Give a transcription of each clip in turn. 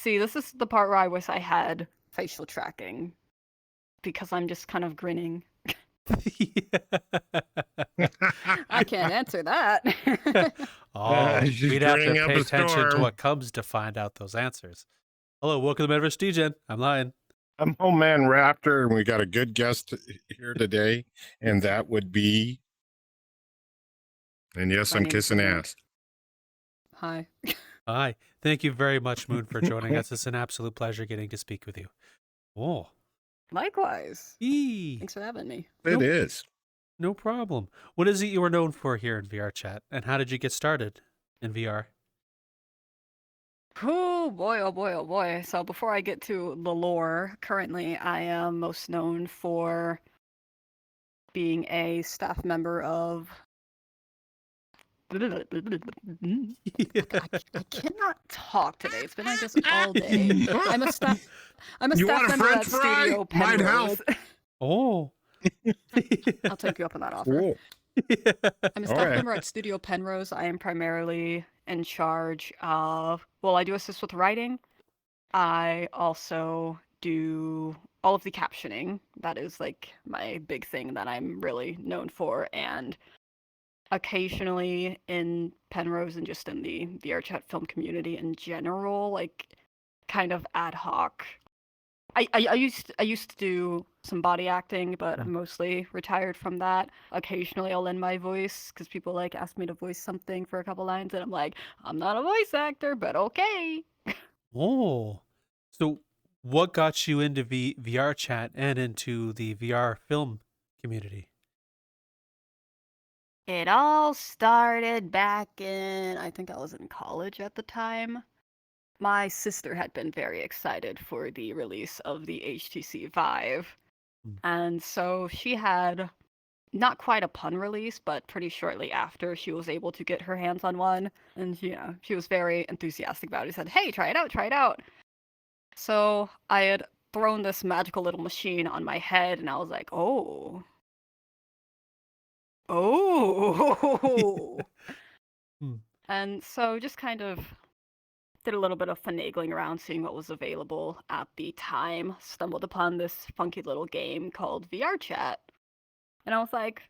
See, this is the part where I wish I had facial tracking, because I'm just kind of grinning. I can't answer that. She's We'd have to grinning up pay a attention to storm. what comes to find out those answers. Hello, welcome to Metaverse Degen. I'm Lion. I'm Homeman Raptor, and we got a good guest here today, and that would be... And yes, My I'm name is kissing Moonarc. ass. Hi. Hi. Thank you very much, Moon, for joining us. It's an absolute pleasure getting to speak with you. Oh. Likewise. Eee. Thanks for having me. It is. No problem. What is it you are known for here in VRchat, and how did you get started in VR? Oh boy, oh boy, oh boy. So before I get to the lore, currently I am most known for being a staff member of... I cannot talk today. It's been like this all day. I'm a staff You want a member French at fry? Studio Might Penrose. Oh. I'll take you up on that offer. Cool. I'm a staff member at Studio Penrose. I am primarily in charge of, well, I do assist with writing. I also do all of the captioning. That is like my big thing that I'm really known for. And occasionally in Penrose and just in the Vrchat film community in general, like kind of ad hoc. I used to do some body acting, but I'm mostly retired from that. Occasionally I'll lend my voice because people like ask me to voice something for a couple lines, and I'm like, I'm not a voice actor, but okay. Oh. So what got you into VRchat and into the VR film community? It all started back in, I think I was in college at the time. My sister had been very excited for the release of the HTC Vive. And so she had not quite a pun release, but pretty shortly after, she was able to get her hands on one. And, she was very enthusiastic about it. She said, hey, try it out, try it out. So I had thrown this magical little machine on my head, and I was like, oh. And so just kind of did a little bit of finagling around, seeing what was available at the time. Stumbled upon this funky little game called VRchat. And I was like,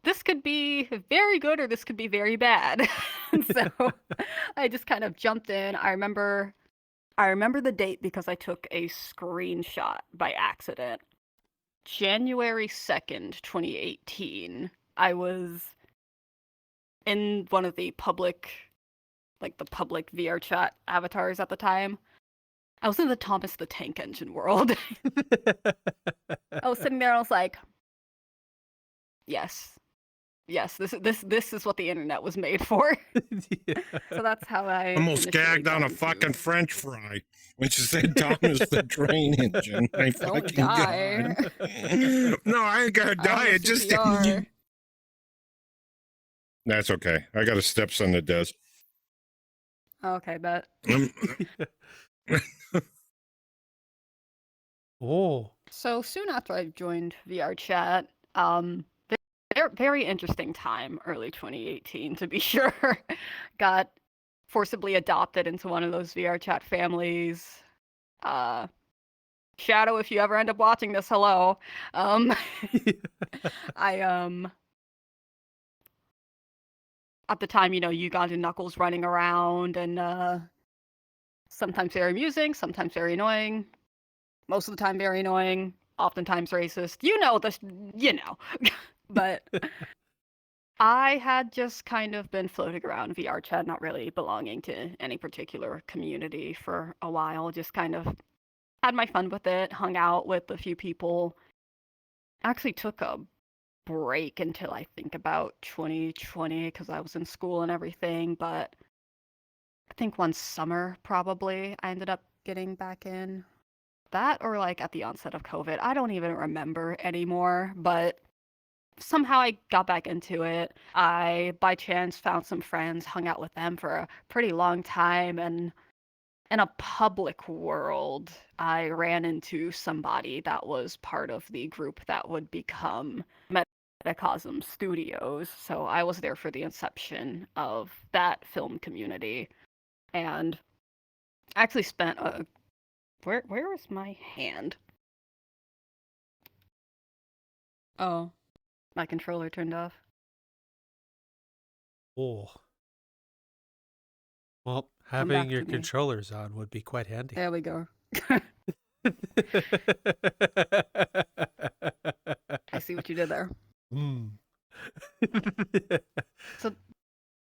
this could be very good or this could be very bad. And so I just kind of jumped in. I remember the date because I took a screenshot by accident. January 2nd, 2018. I was in one of the public VRchat avatars at the time. I was in the Thomas the Tank Engine world. I was sitting there and I was like, yes, this is what the internet was made for. So that's how I almost gagged on a fucking French fry when she said Thomas the Train Engine. I Don't die. No, I ain't gonna die. It just didn't. That's okay. I got a stepson that does. Okay, bet. Oh. So soon after I joined VRchat, very interesting time, early 2018 to be sure. Got forcibly adopted into one of those VRchat families. Shadow, if you ever end up watching this, hello. At the time, Ugandan Knuckles running around, and sometimes very amusing, sometimes very annoying. Most of the time very annoying, oftentimes racist. But I had just kind of been floating around VRchat, not really belonging to any particular community for a while. Just kind of had my fun with it, hung out with a few people. Actually took a break until I think about 2020 because I was in school and everything. But I think one summer probably I ended up getting back in. That or like at the onset of COVID. I don't even remember anymore, but somehow I got back into it. I, by chance, found some friends, hung out with them for a pretty long time, and in a public world, I ran into somebody that was part of the group that would become Metacosmstudios. So I was there for the inception of that film community. And I actually spent a where was my hand? Oh, my controller turned off. Oh, well, Come having back your to me. controllers on would be quite handy. There we go. I see what you did there. Mm. So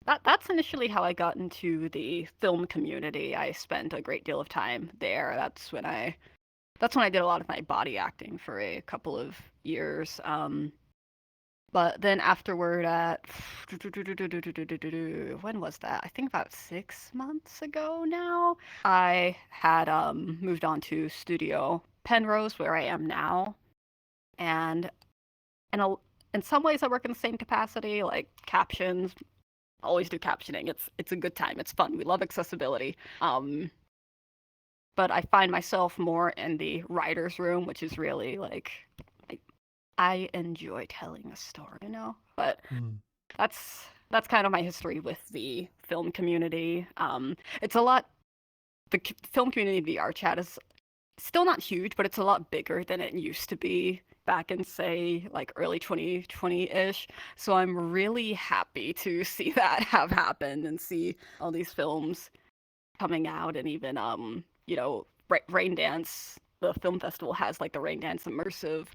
that's initially how I got into the film community. I spent a great deal of time there. That's when I did a lot of my body acting for a couple of years. But then afterward, at when was that? I think about 6 months ago now. I had moved on to Studio Penrose, where I am now, and in a, in some ways I work in the same capacity, like captions. Always do captioning. It's a good time. It's fun. We love accessibility. But I find myself more in the writer's room, which is really like I enjoy telling a story, But that's kind of my history with the film community. It's a lot. The film community VRchat is still not huge, but it's a lot bigger than it used to be back in, say, like early 2020-ish. So I'm really happy to see that have happened and see all these films coming out, and even Raindance. The film festival has like the Raindance immersive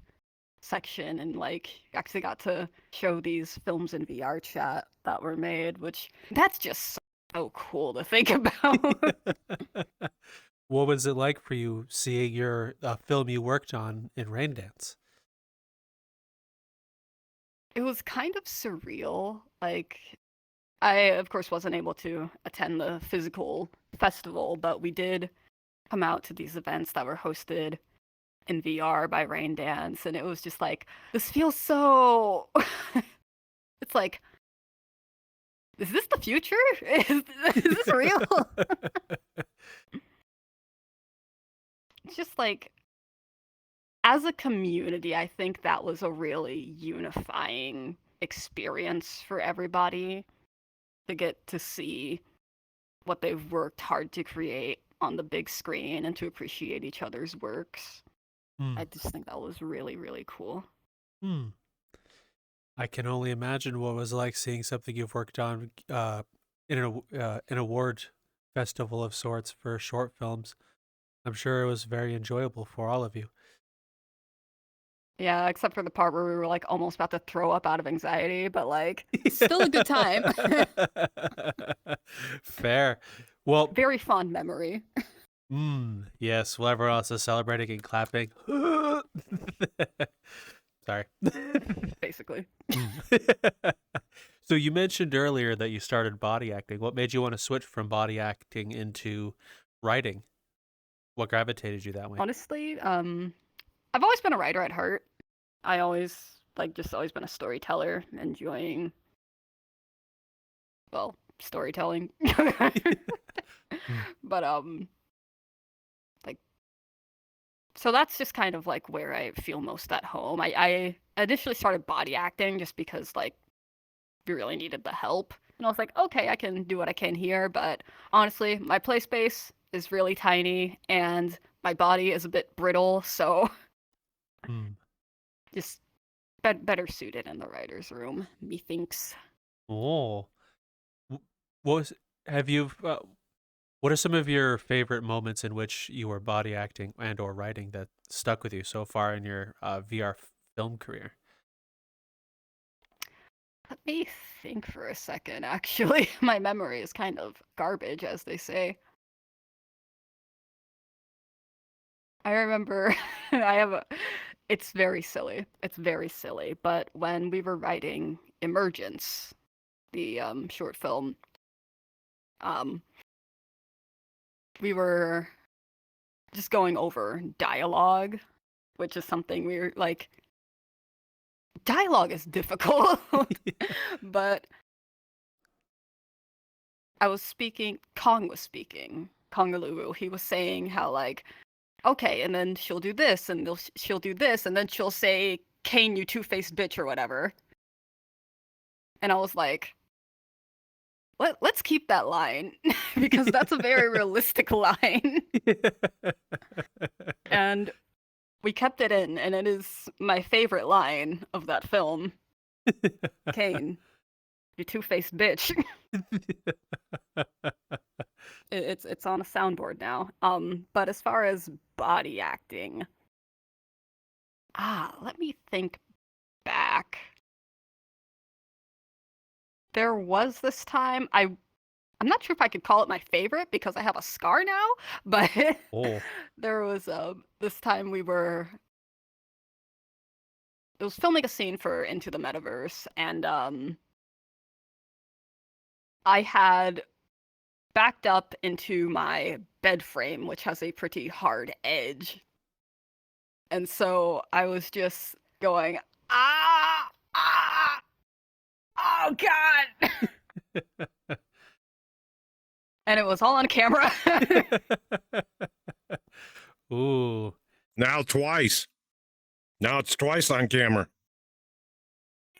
section, and like actually got to show these films in VRchat that were made, which that's just so cool to think about. What was it like for you seeing your film you worked on in Raindance? It was kind of surreal. Like, I, of course, wasn't able to attend the physical festival, but we did come out to these events that were hosted in VR by Raindance, and it was just like, this feels so. It's like, is this the future? Is this real? It's just like, as a community, I think that was a really unifying experience for everybody to get to see what they've worked hard to create on the big screen and to appreciate each other's works. I just think that was really, really cool. I can only imagine what it was like seeing something you've worked on in an award festival of sorts for short films. I'm sure it was very enjoyable for all of you. Yeah, except for the part where we were like almost about to throw up out of anxiety, but like still a good time. Fair. Well, Very fond memory. yes, while everyone else is celebrating and clapping. Sorry. Basically. So you mentioned earlier that you started body acting. What made you want to switch from body acting into writing? What gravitated you that way? Honestly, I've always been a writer at heart. I always just always been a storyteller, enjoying, well, storytelling. But like, so that's just kind of like where I feel most at home. I initially started body acting just because like we really needed the help, and I was like, okay, I can do what I can here. But honestly, my play space is really tiny and my body is a bit brittle, so just better suited in the writer's room, methinks. Oh, have you? What are some of your favorite moments in which you were body acting and or writing that stuck with you so far in your VR film career? Let me think for a second, actually. My memory is kind of garbage, as they say. I remember it's very silly. It's very silly. But when we were writing Emergence, the short film, we were just going over dialogue, which is something we're like, dialogue is difficult. But Kong was speaking, Kongalulu. He was saying how like, okay, and then she'll do this, and she'll do this, and then she'll say, Kane, you two-faced bitch, or whatever. And I was like, let's keep that line because that's a very realistic line. And we kept it in, and it is my favorite line of that film. Kane, you two-faced bitch. It's on a soundboard now. But as far as body acting, let me think back. There was this time I'm not sure if I could call it my favorite because I have a scar now, but Oh. there was this time it was filming a scene for Into the Metaverse, and I had backed up into my bed frame, which has a pretty hard edge. And so I was just going, oh God. And it was all on camera. Ooh. Now twice. Now it's twice on camera.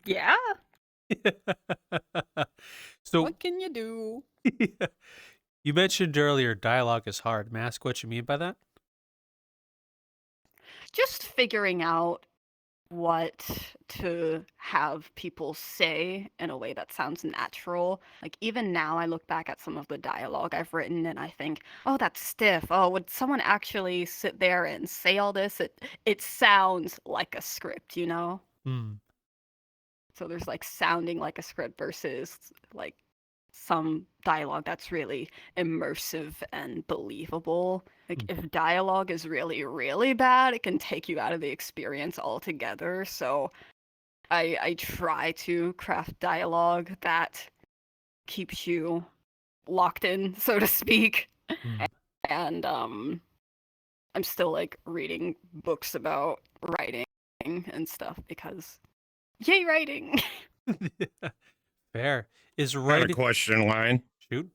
Yeah. So What can you do? you mentioned earlier dialogue is hard. May I ask what you mean by that? Just figuring out what to have people say in a way that sounds natural. Like even now I look back at some of the dialogue I've written and I think, oh, that's stiff. Oh, would someone actually sit there and say all this? It sounds like a script, you know? Hmm. So there's like sounding like a script versus like some dialogue that's really immersive and believable. Like if dialogue is really, really bad, it can take you out of the experience altogether. So I try to craft dialogue that keeps you locked in, so to speak. And I'm still like reading books about writing and stuff because yay writing. Fair. Is I got a writing question, Line. shoot?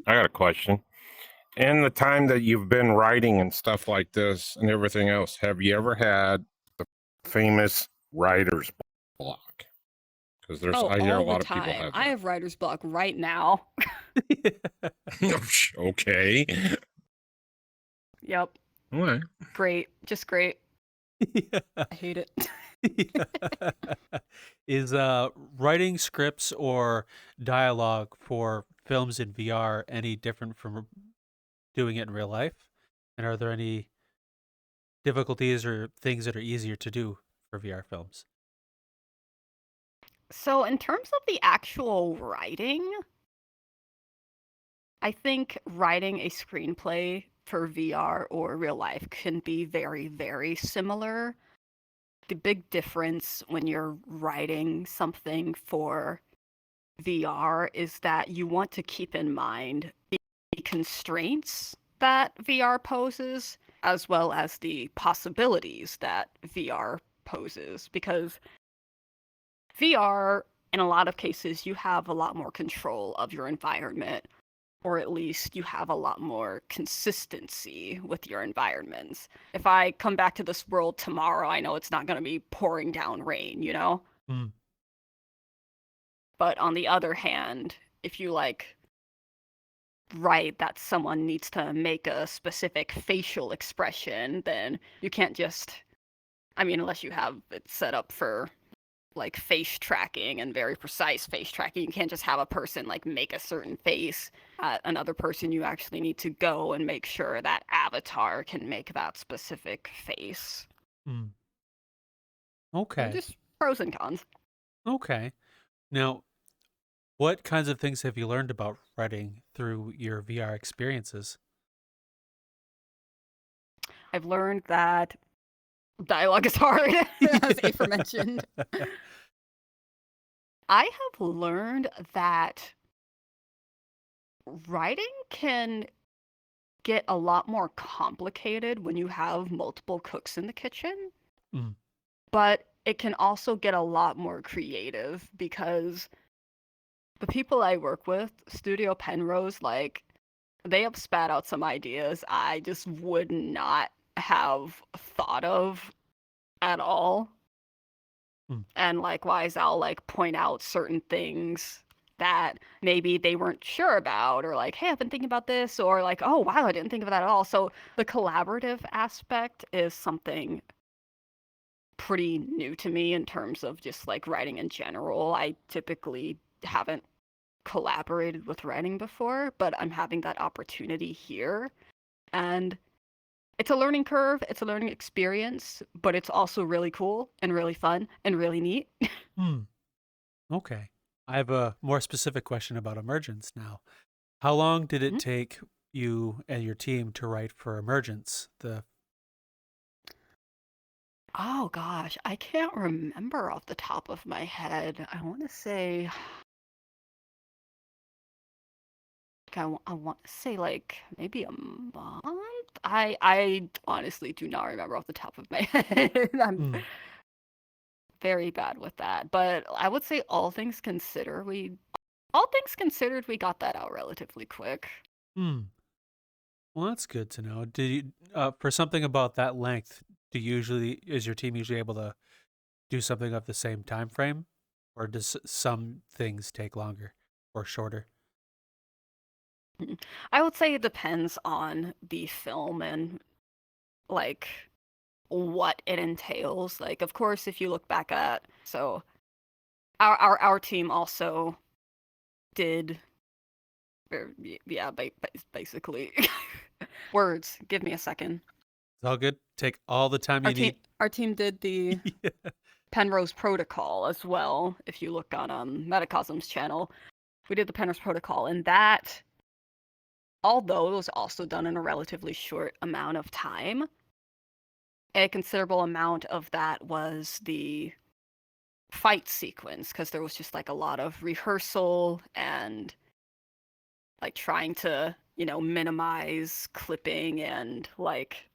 I got a question. In the time that you've been writing and stuff like this and everything else, have you ever had the famous writer's block? Because I hear a all lot the of people time. have I that. have writer's block right now. Okay. Yep. All right. Great. Just great. I hate it. Is writing scripts or dialogue for films in VR any different from doing it in real life? And are there any difficulties or things that are easier to do for VR films? So, in terms of the actual writing, I think writing a screenplay for VR or real life can be very, very similar. The big difference when you're writing something for VR is that you want to keep in mind the constraints that VR poses, as well as the possibilities that VR poses, because VR, in a lot of cases, you have a lot more control of your environment, or at least you have a lot more consistency with your environments. If I come back to this world tomorrow, I know it's not going to be pouring down rain, you know? Mm. But on the other hand, if you like write that someone needs to make a specific facial expression, then you can't just, I mean, unless you have it set up for like face tracking and very precise face tracking, you can't just have a person like make a certain face at another person. You actually need to go and make sure that avatar can make that specific face. Mm. So Okay. just pros and cons. Okay. Now, what kinds of things have you learned about writing through your VR experiences? I've learned that dialogue is hard, as aforementioned. I have learned that writing can get a lot more complicated when you have multiple cooks in the kitchen. Mm. But it can also get a lot more creative because the people I work with, Studio Penrose, like, they have spat out some ideas I just would not have thought of at all. Mm. And likewise, I'll like point out certain things that maybe they weren't sure about, or like, hey, I've been thinking about this, or like, oh wow, I didn't think of that at all. So the collaborative aspect is something pretty new to me in terms of just like writing in general. I typically haven't collaborated with writing before, but I'm having that opportunity here. And it's a learning curve, it's a learning experience, but it's also really cool and really fun and really neat. Hmm. Okay. I have a more specific question about Emergence now. How long did it Mhm. take you and your team to write for Emergence? Oh gosh, I can't remember off the top of my head. I want to say, I want to say like maybe a month. I honestly do not remember off the top of my head. I'm Hmm. very bad with that, but I would say all things considered, we got that out relatively quick. Hmm. Well, that's good to know. Did you, for something about that length, is your team usually able to do something of the same time frame, or does some things take longer or shorter? I would say it depends on the film and like what it entails. Like, of course, if you look back at so our team also did, yeah, basically. Words. Give me a second. It's all good. Take all the time Our you team need. our team did the Yeah. Penrose Protocol as well. If you look on Metacosm's channel, we did the Penrose Protocol, and that, although it was also done in a relatively short amount of time, a considerable amount of that was the fight sequence, because there was just like a lot of rehearsal and like trying to, minimize clipping and like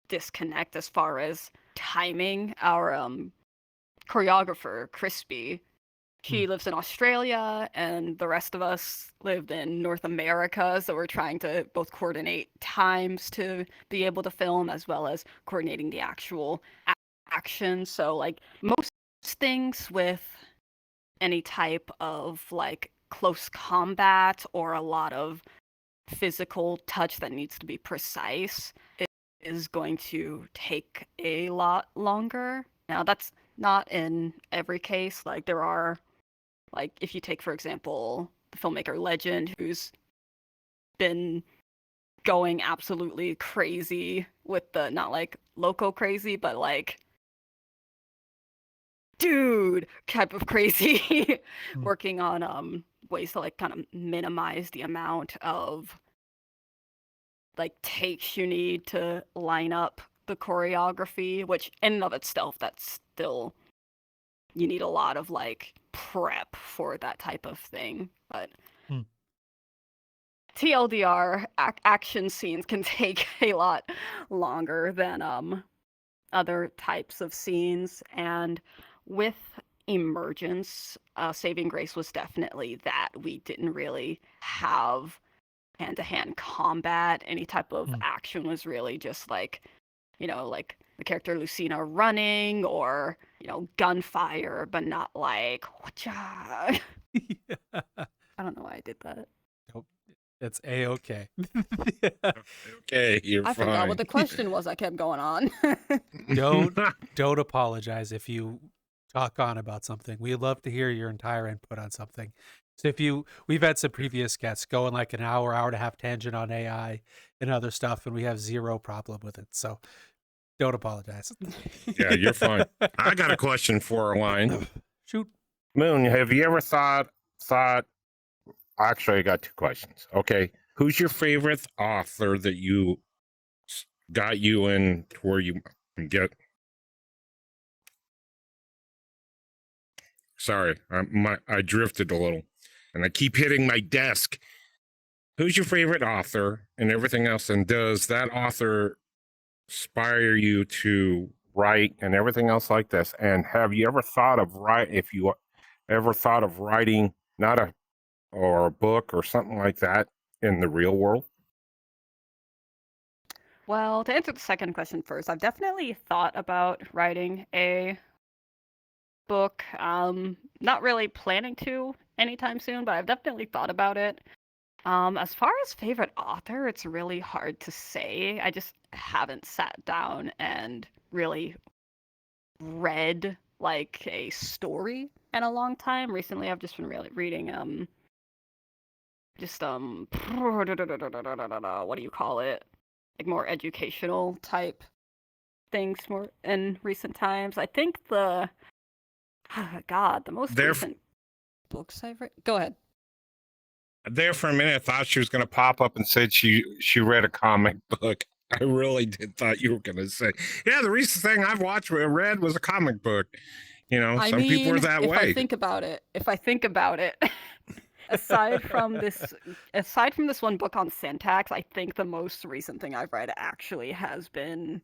disconnect as far as timing. Our choreographer, Crispy, Hmm. he lives in Australia, and the rest of us lived in North America, so we're trying to both coordinate times to be able to film, as well as coordinating the actual action. So, like, most things with any type of, like, close combat or a lot of physical touch that needs to be precise is going to take a lot longer. Now, that's not in every case. Like, there are, like, if you take, for example, the filmmaker Legend, who's been going absolutely crazy with the, not like loco crazy, but like, dude type of crazy, Hmm. working on ways to like kind of minimize the amount of like takes you need to line up the choreography, which in and of itself, that's still, you need a lot of like prep for that type of thing. But Hmm. TLDR, action scenes can take a lot longer than other types of scenes. And with Emergence, saving grace was definitely that we didn't really have hand-to-hand combat. Any type of Hmm. action was really just like, like the character Lucina running, or, gunfire, but not like, whatcha. Yeah. I don't know why I did that. Nope. It's A-okay. Okay, you're I forgot what fine. the question was. I kept going on. Don't apologize if you talk on about something. We love to hear your entire input on something. So we've had some previous guests go in like an hour and a half tangent on AI and other stuff, and we have zero problem with it. So don't apologize. Yeah, you're fine. I got a question for Line. Shoot. Moon, have you ever thought actually I got two questions. Okay. Who's your favorite author that got you in to where you get sorry, I drifted a little and I keep hitting my desk. Who's your favorite author and everything else? And does that author inspire you to write and everything else like this? And have you ever thought of if you ever thought of writing not a or a book or something like that in the real world? Well, to answer the second question first, I've definitely thought about writing a book. Not really planning to anytime soon, but I've definitely thought about it. As far as favorite author, it's really hard to say. I just haven't sat down and really read like a story in a long time. Recently, I've just been really reading just what do you call it? Like more educational type things more in recent times. I think the God, the most There, recent books I've read. Go ahead. there for a minute, I thought she was going to pop up and said she read a comic book. I really did thought you were going to say, yeah, the recent thing I've watched or read was a comic book. You know, I some people are mean, that if I way. think about it, aside from this one book on syntax, I think the most recent thing I've read actually has been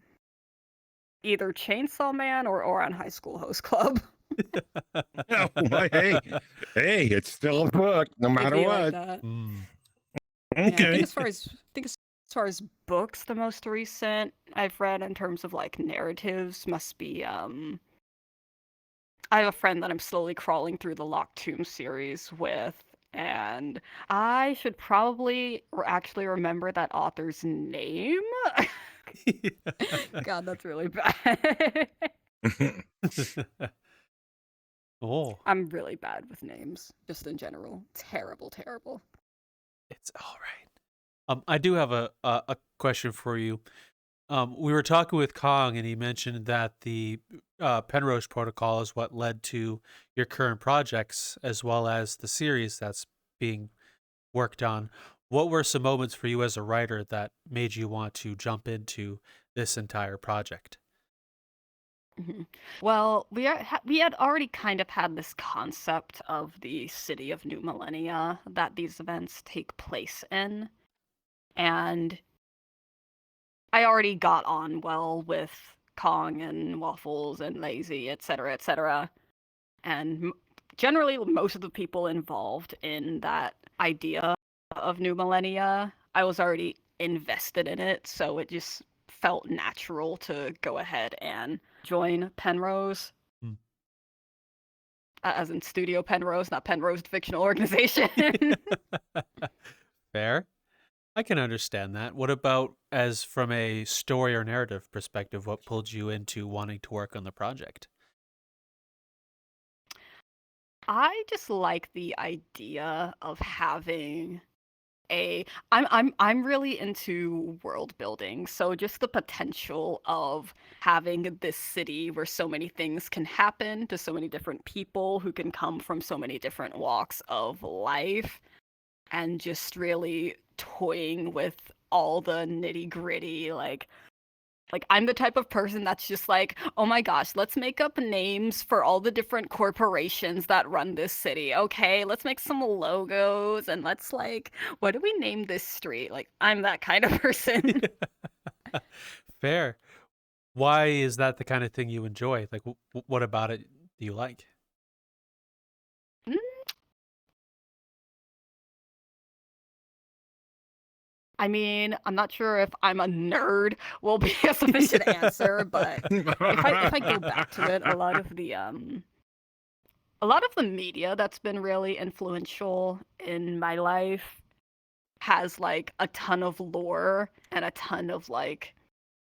either Chainsaw Man or on High School Host Club. No, hey, it's still a book, no It'd matter be like what. that. Yeah, I think Okay. as far as books, the most recent I've read in terms of like narratives must be I have a friend that I'm slowly crawling through the Locked Tomb series with, and I should probably actually remember that author's name. God, that's really bad. Oh, I'm really bad with names, just in general. Terrible, terrible. it's all right. I do have a question for you. We were talking with Kong, and he mentioned that the Penrose Protocol is what led to your current projects, as well as the series that's being worked on. What were some moments for you as a writer that made you want to jump into this entire project? Mhm. Well, we had already kind of had this concept of the city of New Millennia that these events take place in, and I already got on well with Kong and Waffles and Lazy, etc., etc. And generally, most of the people involved in that idea of New Millennia, I was already invested in it, so it just felt natural to go ahead and join Penrose, Hmm. as in Studio Penrose, not Penrose fictional organization. Fair. I can understand that. What about as from a story or narrative perspective, what pulled you into wanting to work on the project? I just like the idea of having I'm really into world building, so just the potential of having this city where so many things can happen to so many different people who can come from so many different walks of life, and just really toying with all the nitty-gritty, like I'm the type of person that's just like, oh my gosh, let's make up names for all the different corporations that run this city. Okay, let's make some logos and let's like, what do we name this street? Like I'm that kind of person. Fair. Why is that the kind of thing you enjoy? Like, what about it do you like? Mm, I mean, I'm not sure if I'm a nerd will be a sufficient answer, but if I go back to it, a lot of the media that's been really influential in my life has like a ton of lore and a ton of like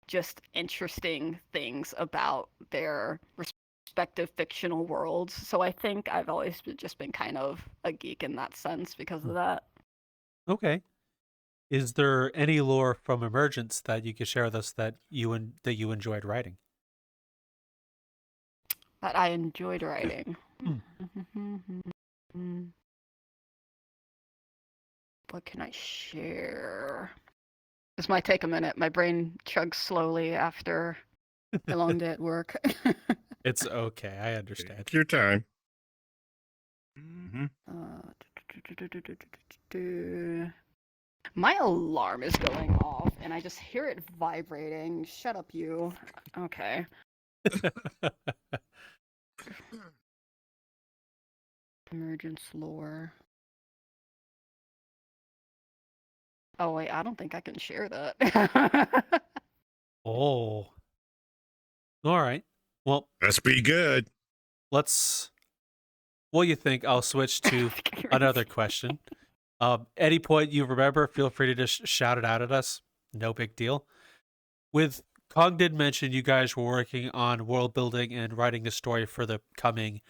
just interesting things about their respective fictional worlds. So I think I've always just been kind of a geek in that sense because of that. Okay. Is there any lore from Emergence that you could share with us that you enjoyed writing? That I enjoyed writing. Hmm. What can I share? This might take a minute. My brain chugs slowly after a long day at work. It's okay. I understand. Take your time. My alarm is going off and I just hear it vibrating. Shut up, you. Okay. Emergence lore. Oh, wait, I don't think I can share that. Oh. All right. Well, Let's be good. let's while you think, I'll switch to another question. Any point you remember, feel free to just shout it out at us. No big deal. With Kong did mention you guys were working on world building and writing the story for the coming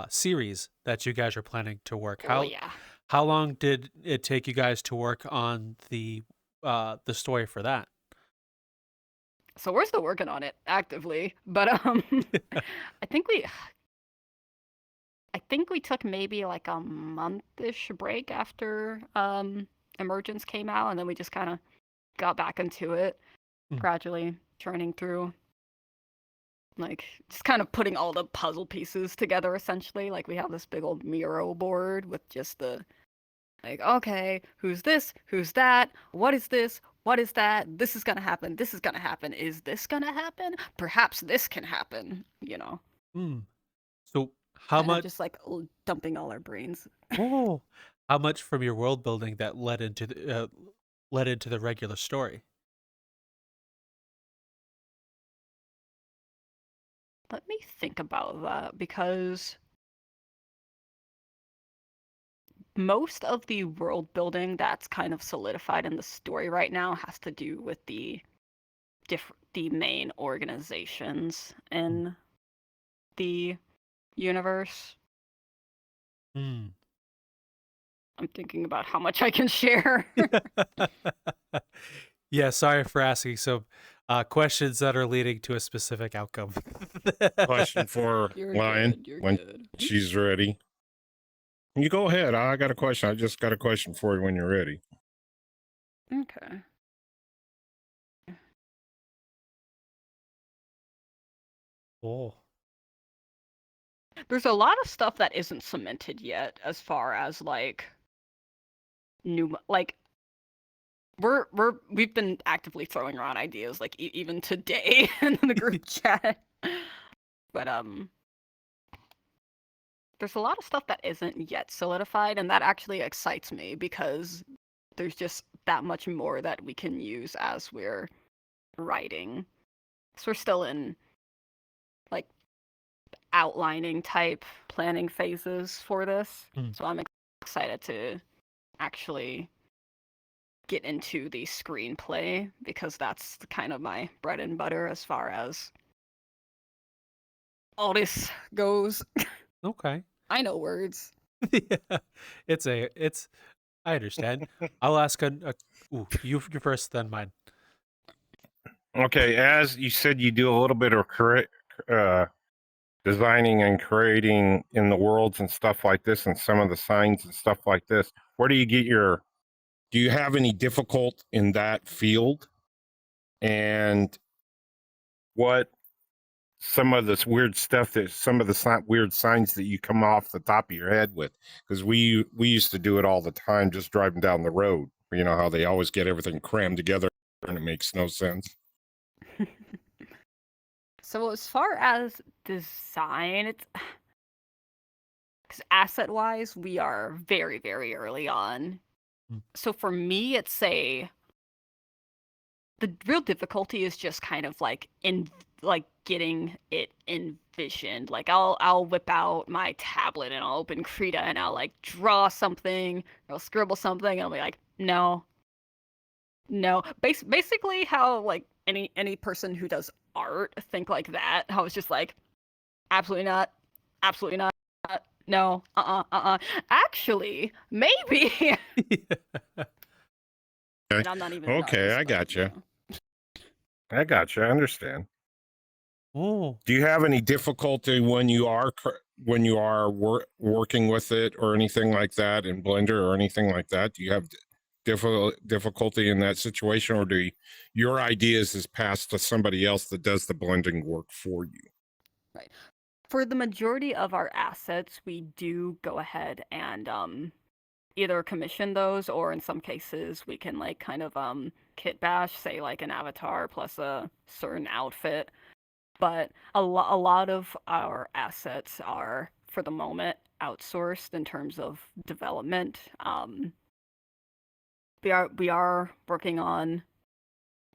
series that you guys are planning to work. Oh yeah. How long did it take you guys to work on the story for that? So we're still working on it actively, but I think we took maybe like a month-ish break after Emergence came out, and then we just kind of got back into it, gradually churning through, like just kind of putting all the puzzle pieces together essentially. Like we have this big old Miro board with just the like, okay, who's this? Who's that? What is this? What is that? This is gonna happen. This is gonna happen. Is this gonna happen? Perhaps this can happen, you know. So how Kind of much just like dumping all our brains. Oh, how much from your world building that led into the regular story? Let me think about that, because most of the world building that's kind of solidified in the story right now has to do with the main organizations in the universe. Hmm. I'm thinking about how much I can share. Yeah, sorry for asking some questions that are leading to a specific outcome. Question for You're Lion good. You're when good. she's ready. You go ahead. I got a question. I just got a question for you when you're ready. Okay. Oh. There's a lot of stuff that isn't cemented yet, as far as like new, like we've been actively throwing around ideas, like even today in the group chat. But there's a lot of stuff that isn't yet solidified, and that actually excites me because there's just that much more that we can use as we're writing. So we're still in like outlining type planning phases for this. So I'm excited to actually get into the screenplay, because that's kind of my bread and butter as far as all this goes. Okay. I know words. Yeah, I understand. I'll ask you first, then mine. Okay, as you said, you do a little bit of designing and creating in the worlds and stuff like this, and some of the signs and stuff like this. Where do you get your? Do you have any difficult in that field? And what some of this weird stuff that some of the weird signs that you come off the top of your head with? Because we used to do it all the time, just driving down the road. You know how they always get everything crammed together and it makes no sense. So as far as design, it's because asset wise we are very, very early on. So for me, it's the real difficulty is just kind of like getting it envisioned. Like I'll whip out my tablet and I'll open Krita and I'll like draw something or I'll scribble something and I'll be like, no. Basically how like any person who does art think like that. How it's just like, absolutely not, no, actually, maybe. And I'm not even an Okay, artist, I but, got you. know. I got you. I understand. Oh. Do you have any difficulty when you are working with it or anything like that in Blender or anything like that? Do you have difficulty in that situation, or do your ideas is passed to somebody else that does the blending work for you? Right. For the majority of our assets, we do go ahead and either commission those, or in some cases we can like kind of kit bash, say like an avatar plus a certain outfit. But a lot of our assets are, for the moment, outsourced in terms of development. We are working on.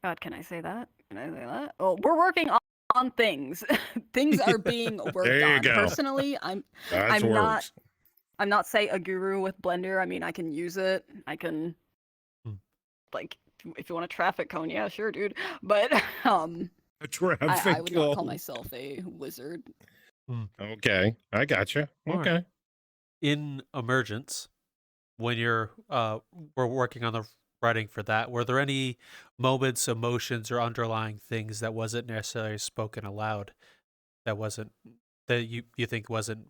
God, can I say that? Can I say that? Well, we're working on things. Things are being worked There you on. go. Personally, That's I'm not words. I'm not say a guru with Blender. I mean, I can use it. I can Hmm. like if you want a traffic cone, yeah, sure, dude. But A traffic I would not call cone. myself a wizard. Okay, I gotcha. All right. Okay. In Emergence, when you're we're working on the writing for that, were there any moments, emotions, or underlying things that wasn't necessarily spoken aloud, that you think wasn't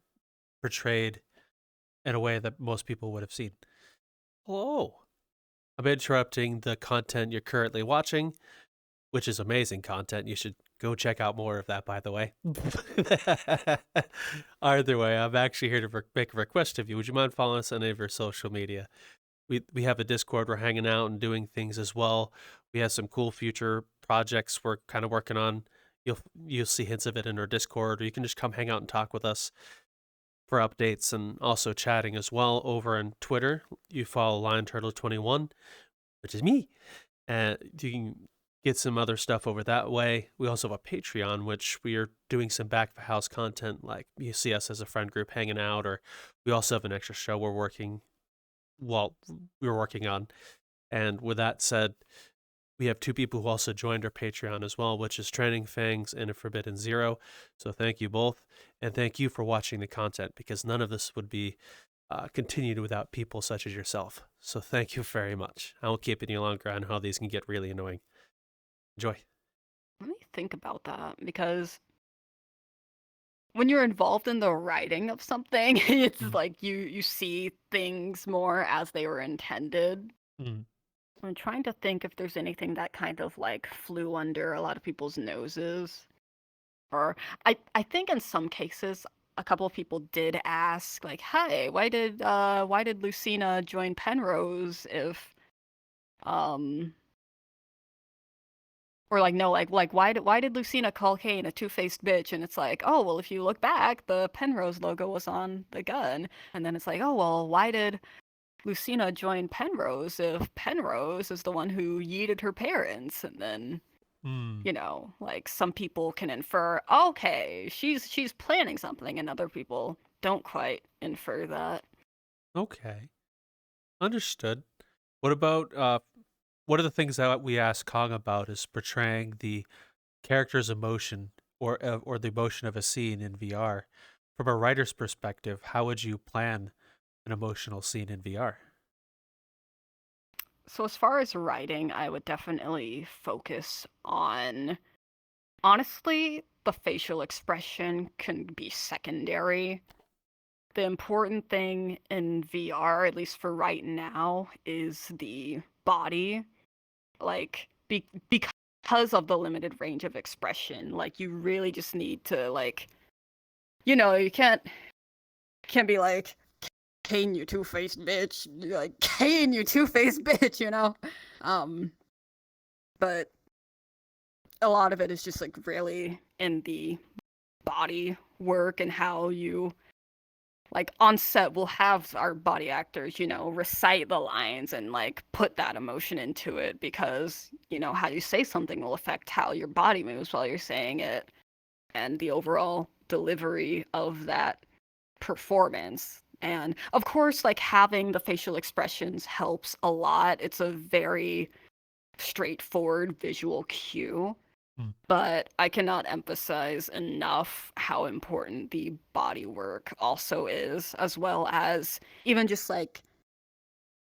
portrayed in a way that most people would have seen? Hello. I'm interrupting the content you're currently watching, which is amazing content. You should go check out more of that, by the way. Either way, I'm actually here to make a request of you. Would you mind following us on any of your social media? We have a Discord. We're hanging out and doing things as well. We have some cool future projects we're kind of working on. You'll see hints of it in our Discord, or you can just come hang out and talk with us for updates and also chatting as well over on Twitter. You follow Lion Turtle 21, which is me. And you can get some other stuff over that way. We also have a Patreon, which we are doing some back of house content, like you see us as a friend group hanging out, or we also have an extra show we're working on. And with that said, we have two people who also joined our Patreon as well, which is Training Fangs and a Forbidden Zero. So thank you both. And thank you for watching the content, because none of this would be continued without people such as yourself. So thank you very much. I won't keep it any longer. I know how these can get really annoying. Enjoy. Let me think about that, because when you're involved in the writing of something, it's like you see things more as they were intended. Mm. I'm trying to think if there's anything that kind of like flew under a lot of people's noses. Or I think in some cases a couple of people did ask, like, hey, why did Lucina join Penrose if or like no, like why did Lucina call Kane a two-faced bitch? And it's like, oh well, if you look back, the Penrose logo was on the gun. And then it's like, oh well, why did Lucina join Penrose if Penrose is the one who yeeted her parents? And then you know, like some people can infer, okay, she's planning something, and other people don't quite infer that. Okay. Understood. What about one of the things that we asked Kong about is portraying the character's emotion or the emotion of a scene in VR. From a writer's perspective, how would you plan an emotional scene in VR? So as far as writing, I would definitely focus on, honestly, the facial expression can be secondary. The important thing in VR, at least for right now, is the body. Like, because of the limited range of expression, like, you really just need to, like, you know, you can't be like, Kane, you two-faced bitch. You're like, Kane, you two-faced bitch, you know? But a lot of it is just, like, really in the body work and how you, like, on set, we'll have our body actors, you know, recite the lines and, like, put that emotion into it, because, you know, how you say something will affect how your body moves while you're saying it, and the overall delivery of that performance. And of course, like, having the facial expressions helps a lot. It's a very straightforward visual cue. But I cannot emphasize enough how important the body work also is, as well as even just like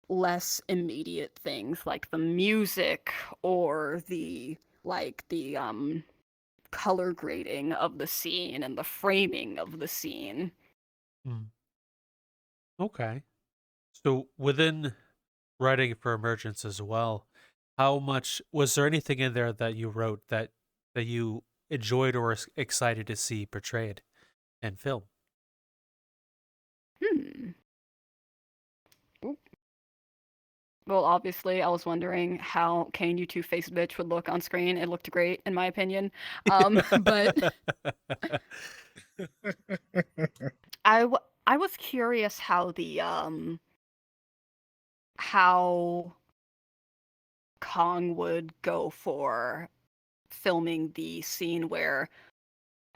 less immediate things like the music or the color grading of the scene and the framing of the scene. Okay. So within writing for Emergence as well, how much was there anything in there that you wrote that you enjoyed or excited to see portrayed in film? Well, obviously, I was wondering how Kane, you two-faced bitch, would look on screen. It looked great, in my opinion. But I was curious how how Kong would go for filming the scene where,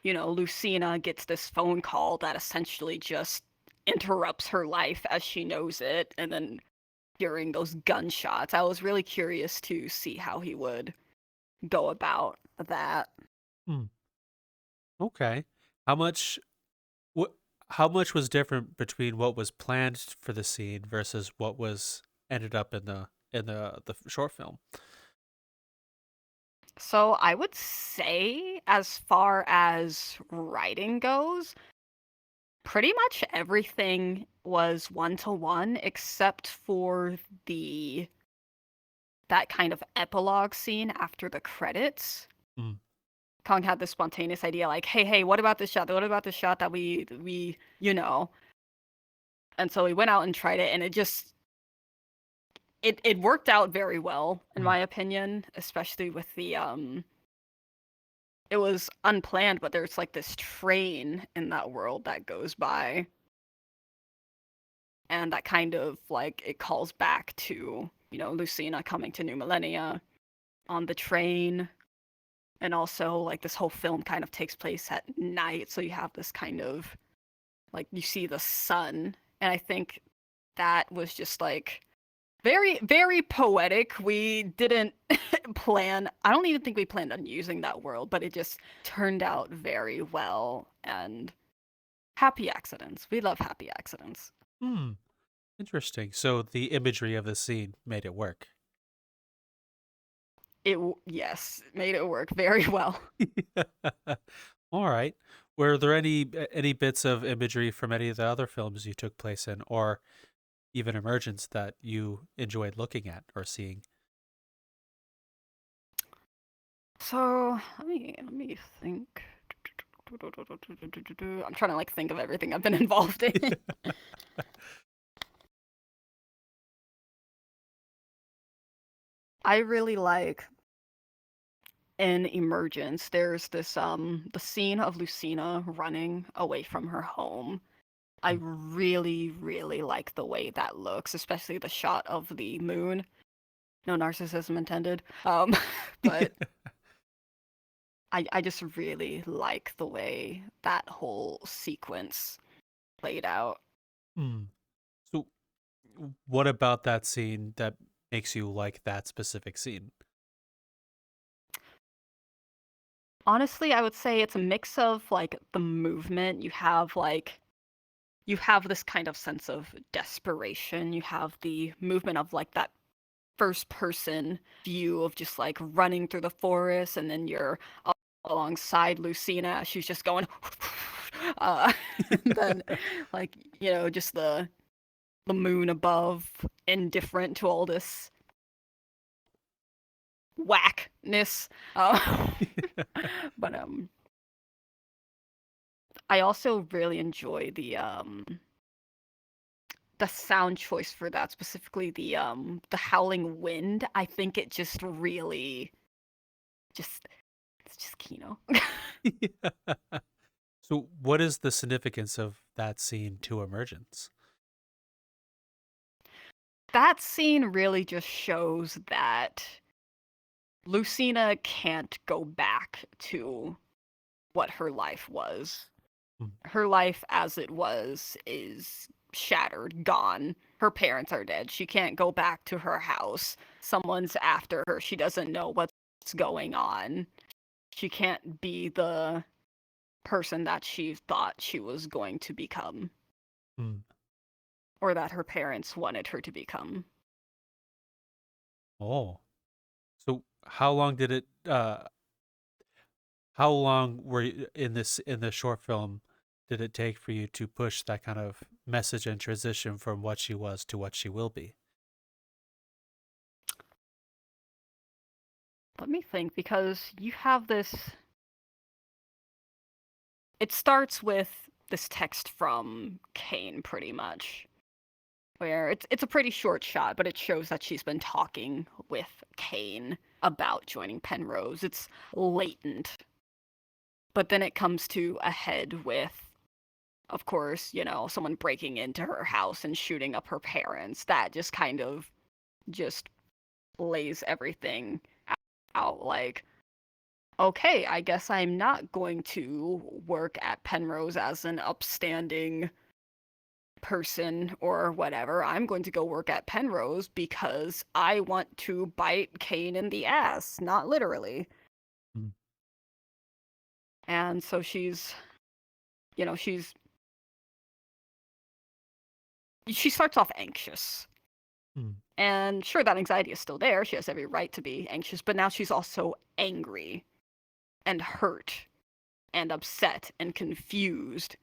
Lucina gets this phone call that essentially just interrupts her life as she knows it, and then hearing those gunshots, I was really curious to see how he would go about that. Okay. How much what how much was different between what was planned for the scene versus what was ended up in the short film? So I would say, as far as writing goes, pretty much everything was one-to-one except for that kind of epilogue scene after the credits. Mm. Kong had this spontaneous idea like, hey, what about this shot? What about this shot that we And so we went out and tried it, and it worked out very well, in my opinion, especially with the it was unplanned, but there's like this train in that world that goes by, and that kind of like it calls back to, Lucina coming to New Millennia on the train. And also, like, this whole film kind of takes place at night, so you have this kind of, like, you see the sun. And I think that was just, like, very, very poetic. We didn't I don't even think we planned on using that world, but it just turned out very well. And happy accidents. We love happy accidents. Hmm. Interesting. So the imagery of the scene made it work. Yes, made it work very well. All right. Were there any bits of imagery from any of the other films you took place in, or even Emergence, that you enjoyed looking at or seeing? So let me think. I'm trying to like think of everything I've been involved in. I really like in Emergence, there's this the scene of Lucina running away from her home. I really, really like the way that looks, especially the shot of the moon. No narcissism intended. But I just really like the way that whole sequence played out. Hmm. So what about that scene that makes you like that specific scene? Honestly, I would say it's a mix of like the movement. You have this kind of sense of desperation. You have the movement of like that first person view of just like running through the forest, and then you're alongside Lucina. She's just going, and then like, just the moon above, indifferent to all this whackness. But I also really enjoy the sound choice for that, specifically the howling wind. I think it just really it's just Kino. Yeah. So what is the significance of that scene to Emergence? That scene really just shows that Lucina can't go back to what her life was. Hmm. Her life as it was is shattered, gone. Her parents are dead. She can't go back to her house. Someone's after her. She doesn't know what's going on. She can't be the person that she thought she was going to become, Hmm. or that her parents wanted her to become. Oh. So how long were you in the short film did it take for you to push that kind of message and transition from what she was to what she will be? Let me think, because you have this. It starts with this text from Kane, pretty much, where it's a pretty short shot, but it shows that she's been talking with Kane about joining Penrose. It's latent. But then it comes to a head with, of course, someone breaking into her house and shooting up her parents. That just kind of just lays everything out. Like, okay, I guess I'm not going to work at Penrose as an upstanding person or whatever. I'm going to go work at Penrose because I want to bite Kane in the ass, not literally. Mm. And so she's, you know, she starts off anxious. Mm. And sure, that anxiety is still there. She has every right to be anxious, but now she's also angry and hurt and upset and confused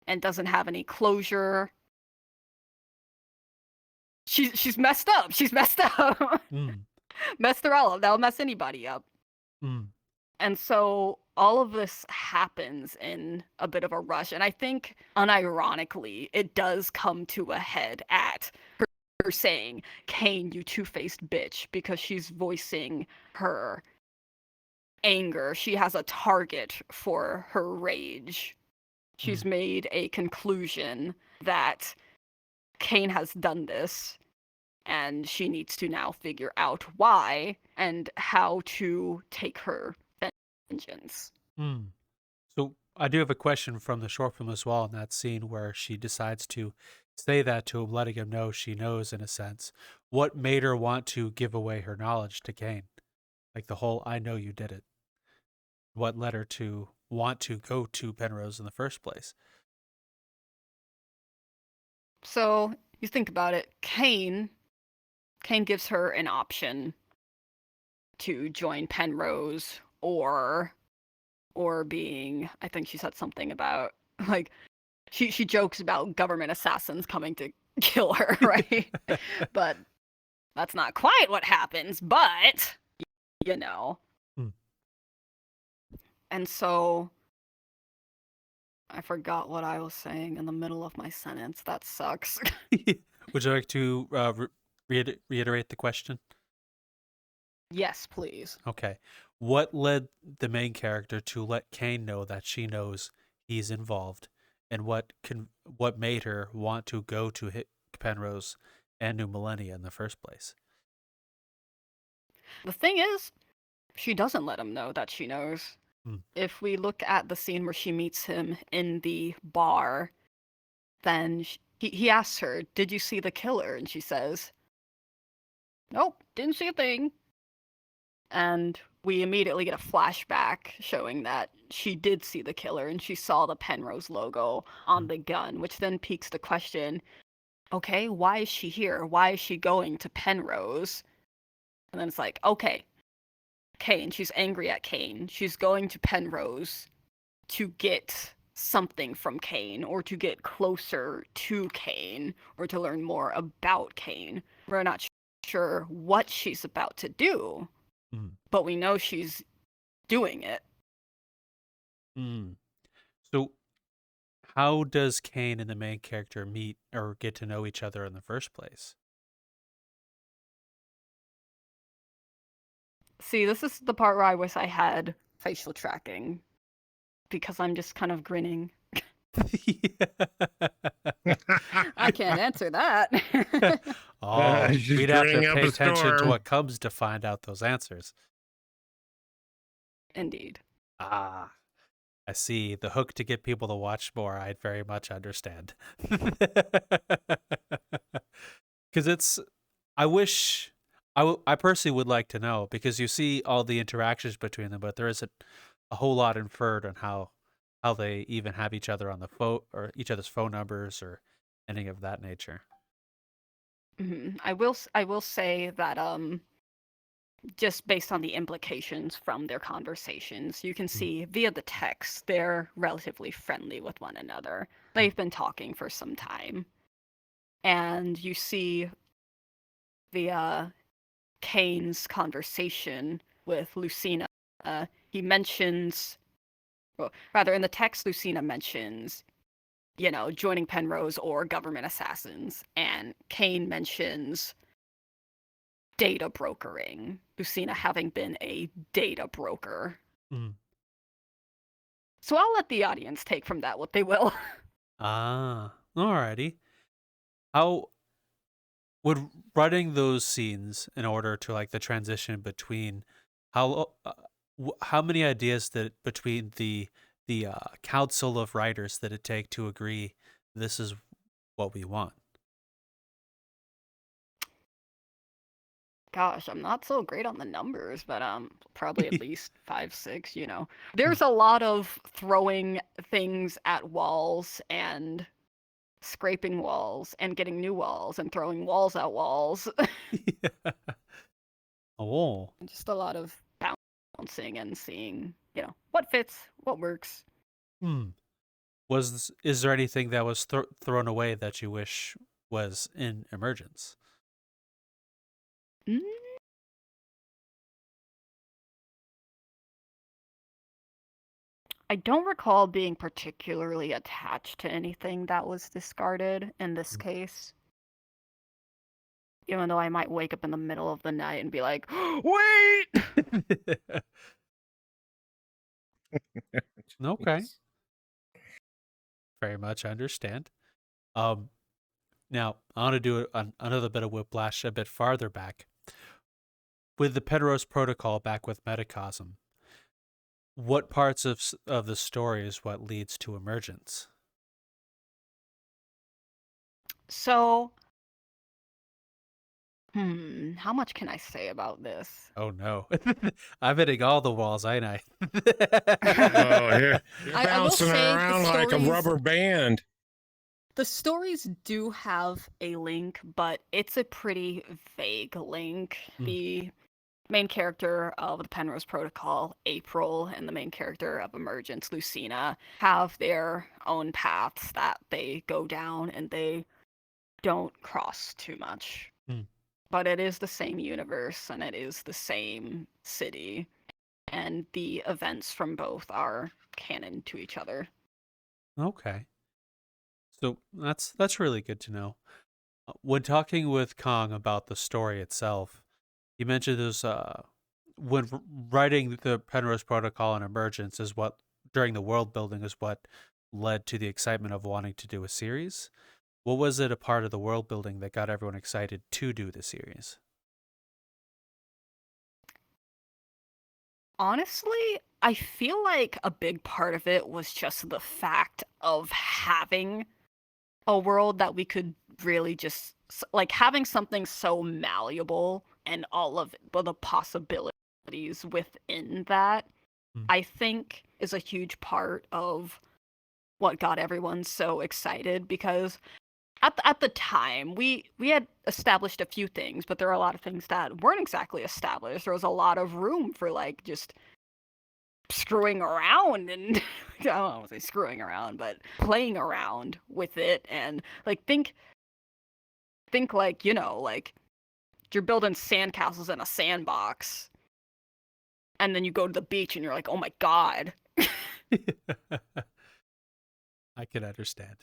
and doesn't have any closure. She's messed up. She's messed up. Mm. Messed her all up. That'll mess anybody up. Mm. And so all of this happens in a bit of a rush. And I think, unironically, it does come to a head at her saying, Kane, you two-faced bitch, because she's voicing her anger. She has a target for her rage. She's made a conclusion that Kane has done this, and she needs to now figure out why and how to take her vengeance. Mm. So I do have a question from the short film as well in that scene where she decides to say that to him, letting him know she knows in a sense. What made her want to give away her knowledge to Kane? Like the whole I know you did it. What led her to want to go to Penrose in the first place? So you think about it, Kane gives her an option to join Penrose or being, I think she said something about, like, she jokes about government assassins coming to kill her, right? But that's not quite what happens, but, you know. Mm. And so, I forgot what I was saying in the middle of my sentence. That sucks. Would you like to reiterate the question? Yes, please. Okay. What led the main character to let Kane know that she knows he's involved, and what made her want to go to Penrose and New Millennia in the first place? The thing is, she doesn't let him know that she knows. Hmm. If we look at the scene where she meets him in the bar, then he asks her, "Did you see the killer?" And she says, "Nope, didn't see a thing." And we immediately get a flashback showing that she did see the killer and she saw the Penrose logo on the gun, which then piques the question, okay, why is she here? Why is she going to Penrose? And then it's like, okay, Kane, she's angry at Kane. She's going to Penrose to get something from Kane or to get closer to Kane or to learn more about Kane. We're not sure what she's about to do, but we know she's doing it. So how does Kane and the main character meet or get to know each other in the first place? See, this is the part where I wish I had facial tracking because I'm just kind of grinning. I can't answer that. Oh, She's we'd have to bringing up pay a attention to storm. what comes to find out those answers. Indeed. Ah, I see. The hook to get people to watch more, I'd very much understand. Because I personally would like to know, because you see all the interactions between them, but there isn't a whole lot inferred on how they even have each other on the phone or each other's phone numbers or anything of that nature. Mm-hmm. I will say that just based on the implications from their conversations, you can see via the text they're relatively friendly with one another. They've been talking for some time. And you see via Kane's conversation with Lucina, he mentions, well, rather in the text, Lucina mentions, joining Penrose or government assassins. And Kane mentions data brokering, Lucina having been a data broker. So I'll let the audience take from that what they will. Ah, alrighty. How would writing those scenes in order to like the transition between How many ideas did between the council of writers did it take to agree this is what we want? Gosh, I'm not so great on the numbers, but probably at least 5, 6, you know. There's a lot of throwing things at walls and scraping walls and getting new walls and throwing walls at walls. Oh, Just a lot of bouncing and seeing, you know, what fits, what works. hmm. Is there anything that was thrown away that you wish was in Emergence? Mm, I don't recall being particularly attached to anything that was discarded in this case. Even though I might wake up in the middle of the night and be like, wait! Okay, Yes. very much understand. Um, Now I want to do another bit of whiplash a bit farther back with the Penrose Protocol back with Metacosm. What parts of the story is what leads to Emergence? So, how much can I say about this? Oh no, I'm hitting all the walls, ain't I? Oh, you're I will bouncing say around like a rubber band. the stories do have a link, but it's a pretty vague link. The main character of the Penrose Protocol, April, and the main character of Emergence, Lucina, have their own paths that they go down, and they don't cross too much. But it is the same universe, and it is the same city, and the events from both are canon to each other. Okay, so that's really good to know. When talking with Kong about the story itself, you mentioned there's when writing the Penrose Protocol and Emergence is what during the world building is what led to the excitement of wanting to do a series. What was it a part of the world building that got everyone excited to do the series? Honestly, I feel like a big part of it was just the fact of having a world that we could really just like having something so malleable and all of the possibilities within that. I think is a huge part of what got everyone so excited, because at the time we had established a few things, but there are a lot of things that weren't exactly established. There was a lot of room for like just screwing around and I don't want to say screwing around, but playing around with it, and like think like, you know, like you're building sandcastles in a sandbox, and then you go to the beach and you're like, oh my god. I can understand.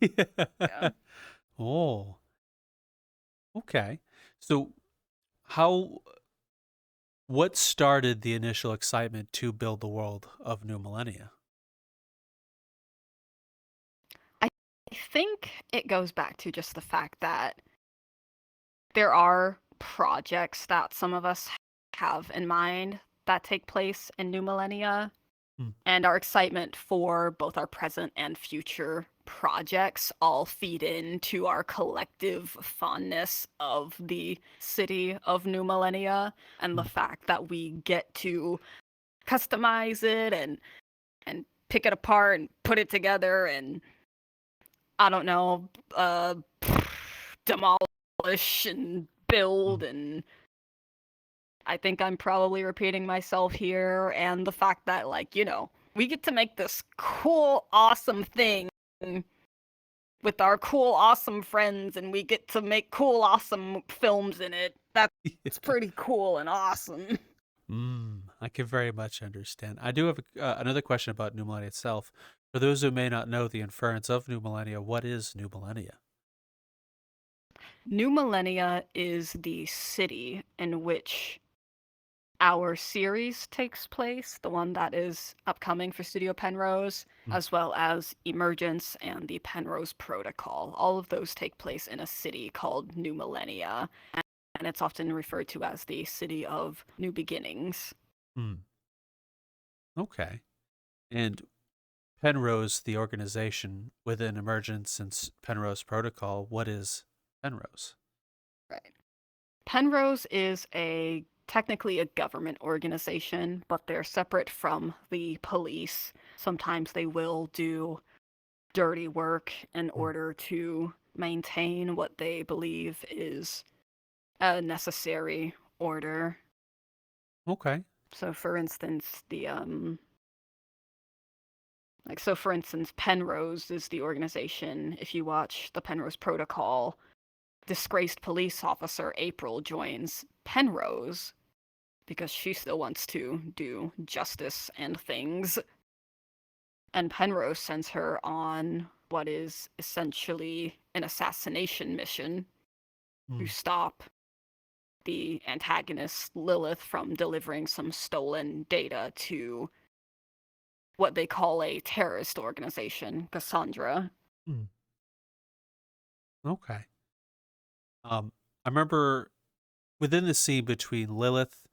Yeah. Oh, okay. So, how what started the initial excitement to build the world of New Millennia? I think it goes back to just the fact that there are projects that some of us have in mind that take place in New Millennia, and our excitement for both our present and future projects all feed into our collective fondness of the city of New Millennia, and the fact that we get to customize it and pick it apart and put it together and I don't know, demolish and build. And I think I'm probably repeating myself here, and the fact that, like, you know, we get to make this cool, awesome thing with our cool, awesome friends, and we get to make cool, awesome films in it. That's pretty cool and awesome. I can very much understand. I do have another question about New Millennia itself. For those who may not know the inference of New Millennia, what is New Millennia? New Millennia is the city in which our series takes place, the one that is upcoming for Studio Penrose, as well as Emergence and the Penrose Protocol. All of those take place in a city called New Millennia, and it's often referred to as the City of New Beginnings. Hmm. Okay. And Penrose, the organization within Emergence and Penrose Protocol, what is Penrose? Right. Penrose is technically a government organization, but they're separate from the police. Sometimes they will do dirty work in order to maintain what they believe is a necessary order. Okay. So for instance, for instance, Penrose is the organization. If you watch the Penrose Protocol, disgraced police officer April joins Penrose because she still wants to do justice and things. And Penrose sends her on what is essentially an assassination mission to stop the antagonist Lilith from delivering some stolen data to what they call a terrorist organization, Cassandra. Okay. I remember within the scene between Lilith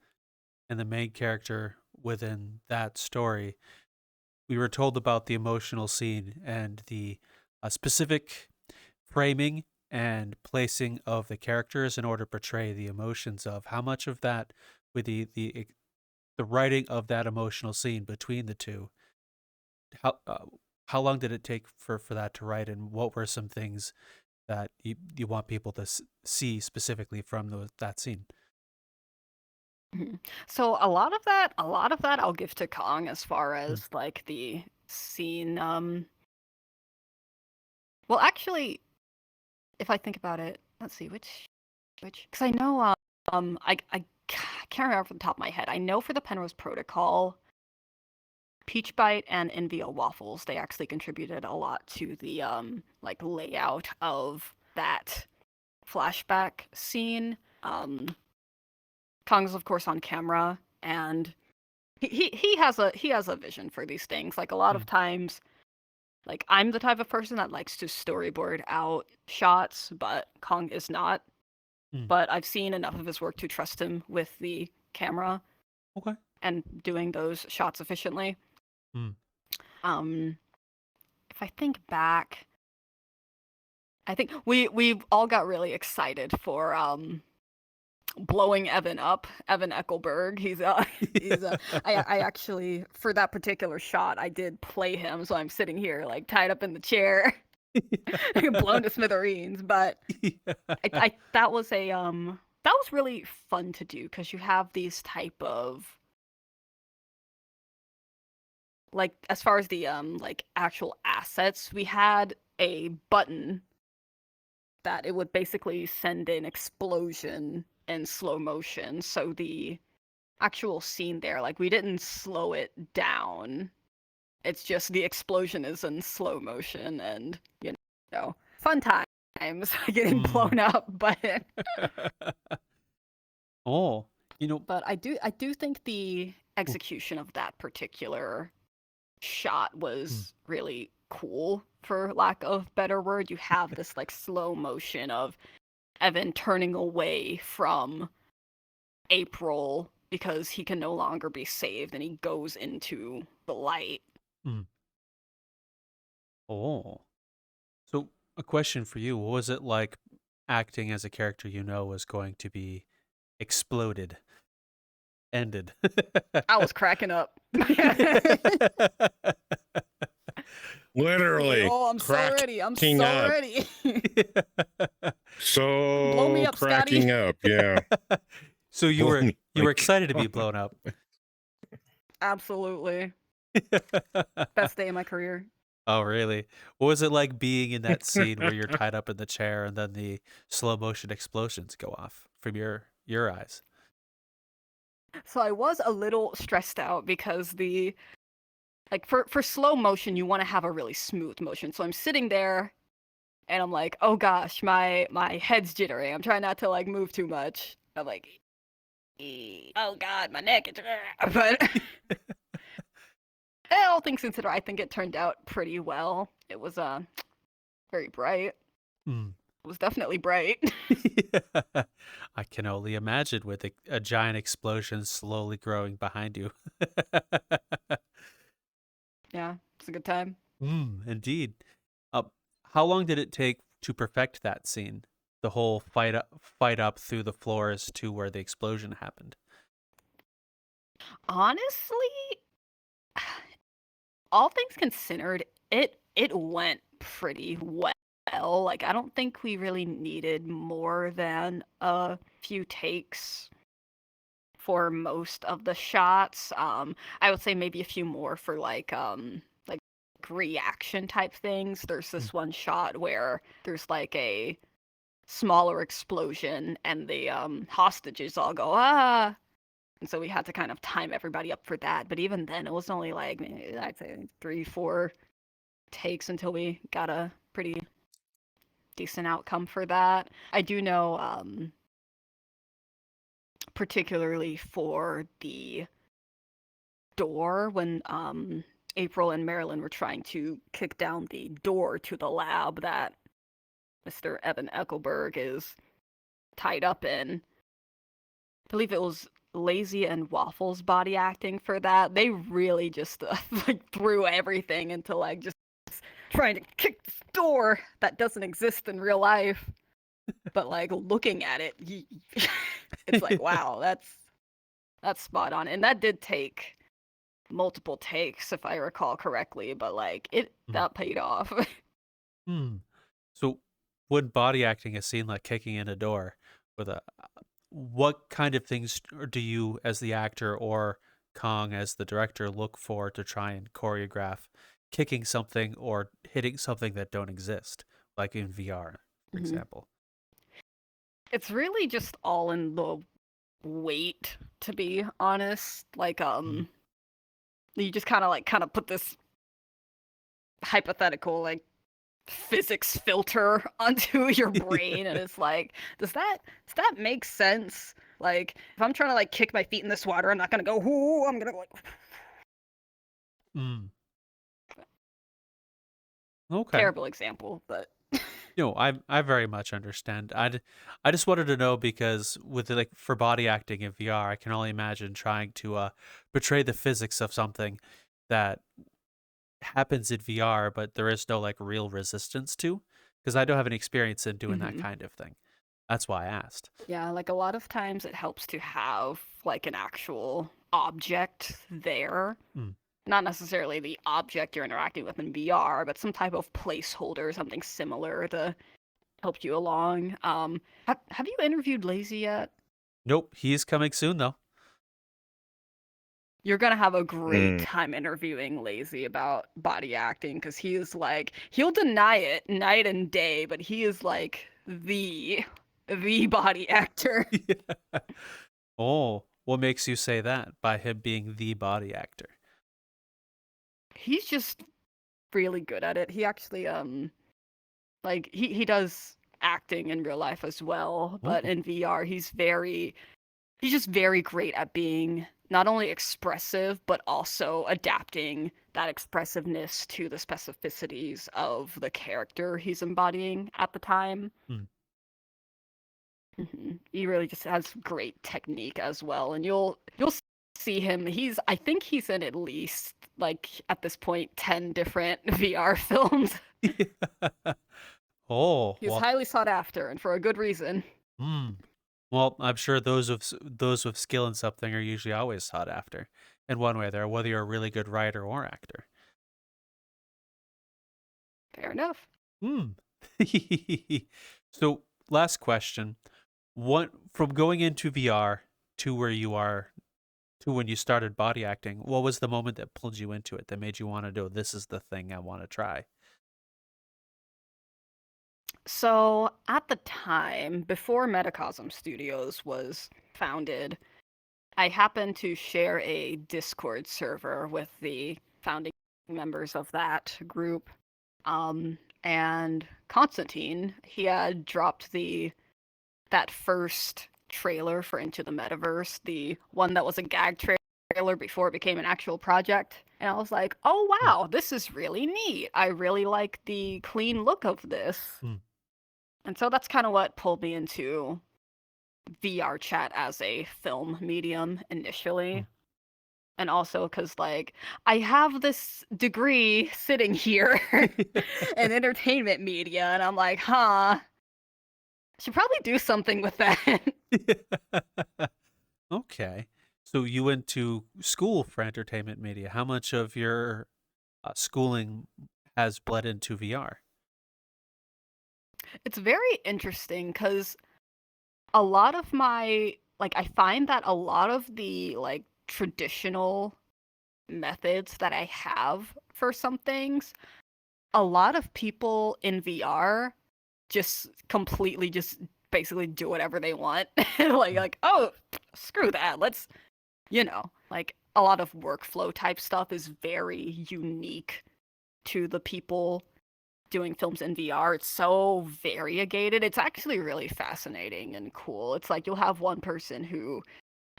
and the main character within that story, we were told about the emotional scene and the specific framing and placing of the characters in order to portray the emotions of how much of that with the writing of that emotional scene between the two. How long did it take for that to write, and what were some things that you want people to see specifically from that scene? So a lot of that I'll give to Kong as far as like the scene. Well, actually, if I think about it, let's see which, because I know I can't remember off the top of my head. I know for the Penrose Protocol, Peach Bite and Envio Waffles, they actually contributed a lot to the like layout of that flashback scene. Kong's of course on camera, and he has a vision for these things. Like a lot of times, like I'm the type of person that likes to storyboard out shots, but Kong is not. But I've seen enough of his work to trust him with the camera. Okay. And doing those shots efficiently. If I think back, I think we all got really excited for blowing Evan up, Evan Eckelberg. I actually, for that particular shot, I did play him, so I'm sitting here like tied up in the chair, blown to smithereens. But that was really fun to do because you have these type of, like, as far as the like actual assets, we had a button that it would basically send an explosion in slow motion. So the actual scene there, like, we didn't slow it down. It's just the explosion is in slow motion, and fun times getting blown up. But but I do think the execution of that particular shot was really cool, for lack of better word. You have this like slow motion of Evan turning away from April because he can no longer be saved, and he goes into the light. So a question for you: what was it like acting as a character was going to be exploded, ended? I was cracking up. Literally. Oh, I'm so ready. I'm so up. ready. So Blow me up, cracking Scotty. up, yeah. So you were excited to be blown up. Absolutely. Best day of my career. Oh, really? What was it like being in that scene where you're tied up in the chair and then the slow motion explosions go off from your eyes? So I was a little stressed out because for slow motion, you want to have a really smooth motion. So I'm sitting there and I'm like, oh gosh, my head's jittery. I'm trying not to like move too much. I'm like, oh god, my neck is. But all things considered, I think it turned out pretty well. It was very bright. was definitely bright. Yeah. I can only imagine with a giant explosion slowly growing behind you. Yeah, it's a good time. Indeed. Uh, how long did it take to perfect that scene? The whole fight up through the floors to where the explosion happened. Honestly, all things considered, it went pretty well. Like, I don't think we really needed more than a few takes for most of the shots. I would say maybe a few more for like reaction type things. There's this one shot where there's like a smaller explosion and the hostages all go ah, and so we had to kind of time everybody up for that. But even then, it was only like I'd say 3-4 takes until we got a pretty decent outcome for that. I do know, particularly for the door when April and Marilyn were trying to kick down the door to the lab that Mr. Evan Eckelberg is tied up in. I believe it was Lazy and Waffles body acting for that. They really just like threw everything into like just trying to kick this door that doesn't exist in real life. But like looking at it, it's like wow, that's spot on. And that did take multiple takes if I recall correctly, but like that paid off. So when body acting a scene like kicking in a door with what kind of things do you as the actor or Kong as the director look for to try and choreograph kicking something or hitting something that don't exist, like in VR, for example? It's really just all in the weight, to be honest. Like you just kind of put this hypothetical like physics filter onto your brain and it's like does that make sense? Like if I'm trying to like kick my feet in this water, I'm not gonna go whoo, I'm gonna go like Okay. Terrible example, but I very much understand. I just wanted to know because with like for body acting in VR, I can only imagine trying to portray the physics of something that happens in VR, but there is no like real resistance to, because I don't have any experience in doing that kind of thing. That's why I asked. Yeah, like a lot of times it helps to have like an actual object there. Not necessarily the object you're interacting with in VR, but some type of placeholder, something similar to help you along. Have you interviewed Lazy yet? Nope, he's coming soon though. You're gonna have a great time interviewing Lazy about body acting because he is like he'll deny it night and day, but he is like the body actor. Yeah. Oh, what makes you say that? By him being the body actor? He's just really good at it. He actually like he does acting in real life as well, but in VR he's just very great at being not only expressive but also adapting that expressiveness to the specificities of the character he's embodying at the time. He really just has great technique as well, and you'll see him. I think he's in at least like at this point 10 different VR films. Yeah. Oh, He's highly sought after, and for a good reason. Well, I'm sure those with skill in something are usually always sought after, in one way or there, whether you're a really good writer or actor. Fair enough. So, last question: from going into VR to where you are, to when you started body acting, what was the moment that pulled you into it, that made you want to do this is the thing I want to try? So at the time, before Metacosmstudios was founded, I happened to share a Discord server with the founding members of that group. And Constantine, he had dropped that first trailer for Into the Metaverse, the one that was a gag trailer before it became an actual project. And I was like, oh wow, this is really neat. I really like the clean look of this. And so that's kind of what pulled me into VRchat as a film medium initially. And also because, like, I have this degree sitting here in entertainment media, and I'm like, should probably do something with that. Okay. So you went to school for entertainment media. How much of your schooling has bled into VR? It's very interesting because a lot of my, like, I find that a lot of the, like, traditional methods that I have for some things, a lot of people in VR just completely just basically do whatever they want. like, oh, screw that. Let's, like, a lot of workflow type stuff is very unique to the people doing films in VR. It's so variegated. It's actually really fascinating and cool. It's like you'll have one person who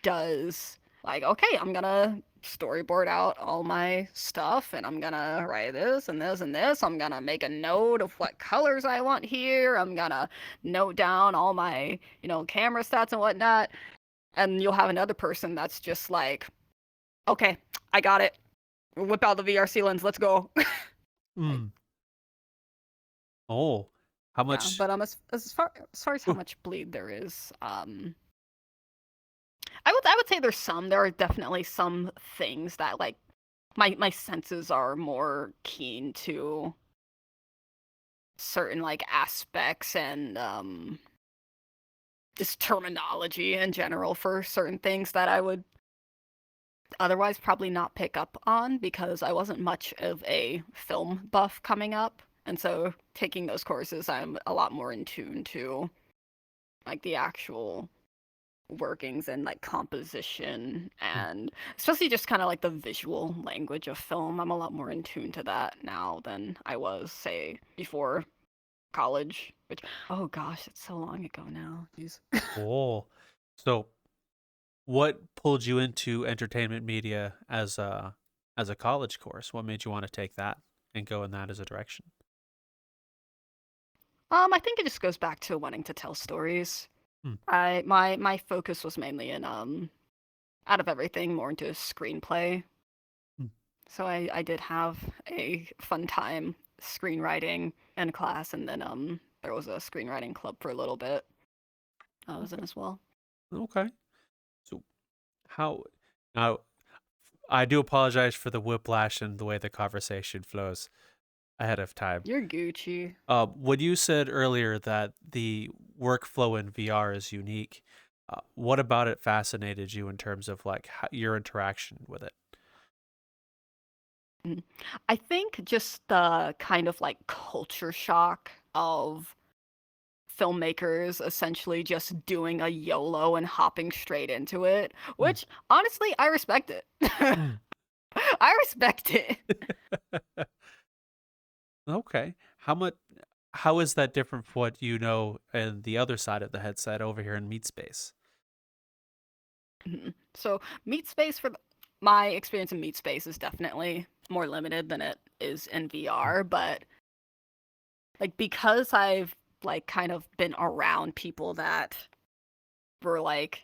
does, like, okay, I'm gonna storyboard out all my stuff and I'm gonna write this and this and this. I'm gonna make a note of what colors I want here. I'm gonna note down all my, camera stats and whatnot. And you'll have another person that's just like, okay, I got it. Whip out the VRC lens. Let's go. Mm. Oh, how Yeah, much? but as far as how much bleed there is, I would say there's some. There are definitely some things that, like, my senses are more keen to certain, like, aspects and just terminology in general for certain things that I would otherwise probably not pick up on because I wasn't much of a film buff coming up. And so taking those courses, I'm a lot more in tune to, like, the actual workings and, like, composition and especially just kind of like the visual language of film. I'm a lot more in tune to that now than I was, say, before college, which, oh gosh, it's so long ago now. Jeez. Oh, so what pulled you into entertainment media as a college course? What made you want to take that and go in that as a direction? I think it just goes back to wanting to tell stories. Hmm. My focus was mainly in out of everything more into screenplay. Hmm. So I did have a fun time screenwriting in class, and then there was a screenwriting club for a little bit. I was in as well. Okay. So how now I do apologize for the whiplash and the way the conversation flows ahead of time. You're Gucci. When you said earlier that the workflow in VR is unique, what about it fascinated you in terms of like your interaction with it? Mhm. I think just the kind of, like, culture shock of filmmakers essentially just doing a YOLO and hopping straight into it, which honestly I respect it. Mm. I respect it. Okay. How is that different from what you know in the other side of the headset over here in Meat Space? So Meat Space my experience in Meat Space is definitely more limited than it is in VR, but, like, because I've, like, kind of been around people that were like,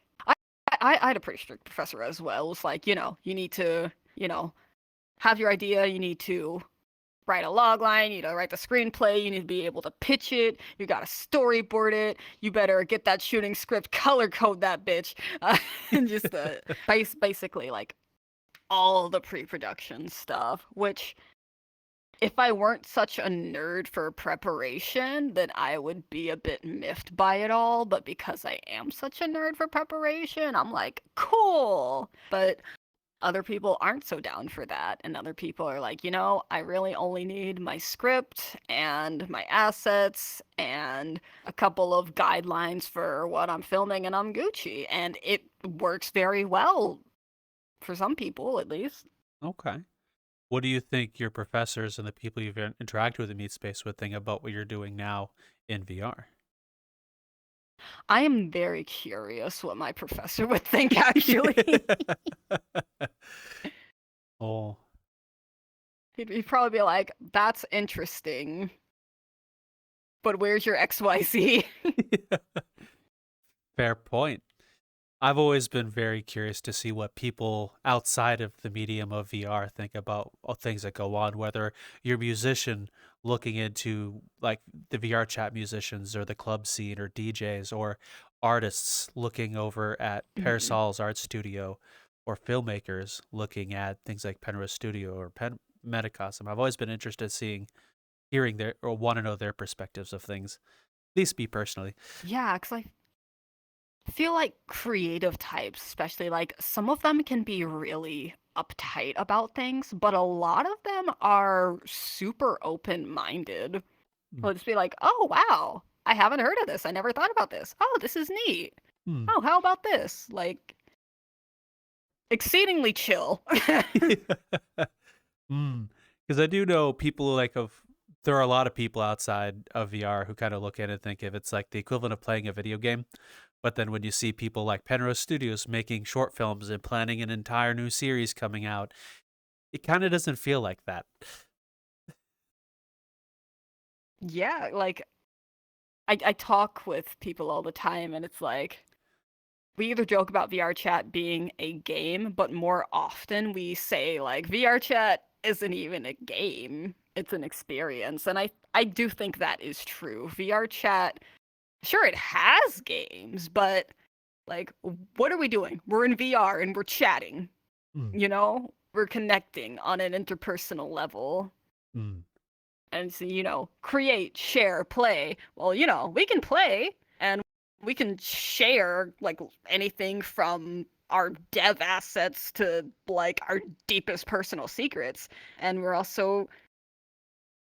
I had a pretty strict professor as well. It was like, you need to, have your idea, you need to write a log line, you know, write the screenplay, you need to be able to pitch it, you gotta storyboard it, you better get that shooting script, color code that bitch, and just basically, like, all the pre-production stuff, which, if I weren't such a nerd for preparation, then I would be a bit miffed by it all, but because I am such a nerd for preparation, I'm like, cool! But other people aren't so down for that, and other people are like, I really only need my script and my assets and a couple of guidelines for what I'm filming, and I'm Gucci. And it works very well for some people, at least. Okay. What do you think your professors and the people you've interacted with in Meat Space would think about what you're doing now in VR? I am very curious what my professor would think, actually. Oh, He'd probably be like, that's interesting. but where's your XYZ? Fair point. I've always been very curious to see what people outside of the medium of VR think about things that go on, whether you're a musician looking into like the VR chat musicians or the club scene or DJs, or artists looking over at Mhm. Parasol's art studio, or filmmakers looking at things like Penrose Studio or Metacosm. I've always been interested in hearing their, or want to know their perspectives of things, at least me personally. Yeah, because I feel like creative types, especially like some of them can be really uptight about things, but a lot of them are super open-minded. Hmm. They'll just be like, "Oh, wow, I haven't heard of this. I never thought about this. Oh, this is neat. Hmm. Oh, how about this?" Like, exceedingly chill. Because I do know people there are a lot of people outside of VR who kind of look at it and think if it's like the equivalent of playing a video game. But then when you see people like Penrose Studios making short films and planning an entire new series coming out, it kind of doesn't feel like that. Yeah, like I talk with people all the time, and it's like we either joke about VR chat being a game, but more often we say like VR chat isn't even a game. It's an experience. And I do think that is true. VR chat, sure it has games, but like what are we doing? We're in VR and we're chatting, Mm, you know? We're connecting on an interpersonal level. mm, And so, create, share, play. Well, we can play and we can share like anything from our dev assets to like our deepest personal secrets. And we're also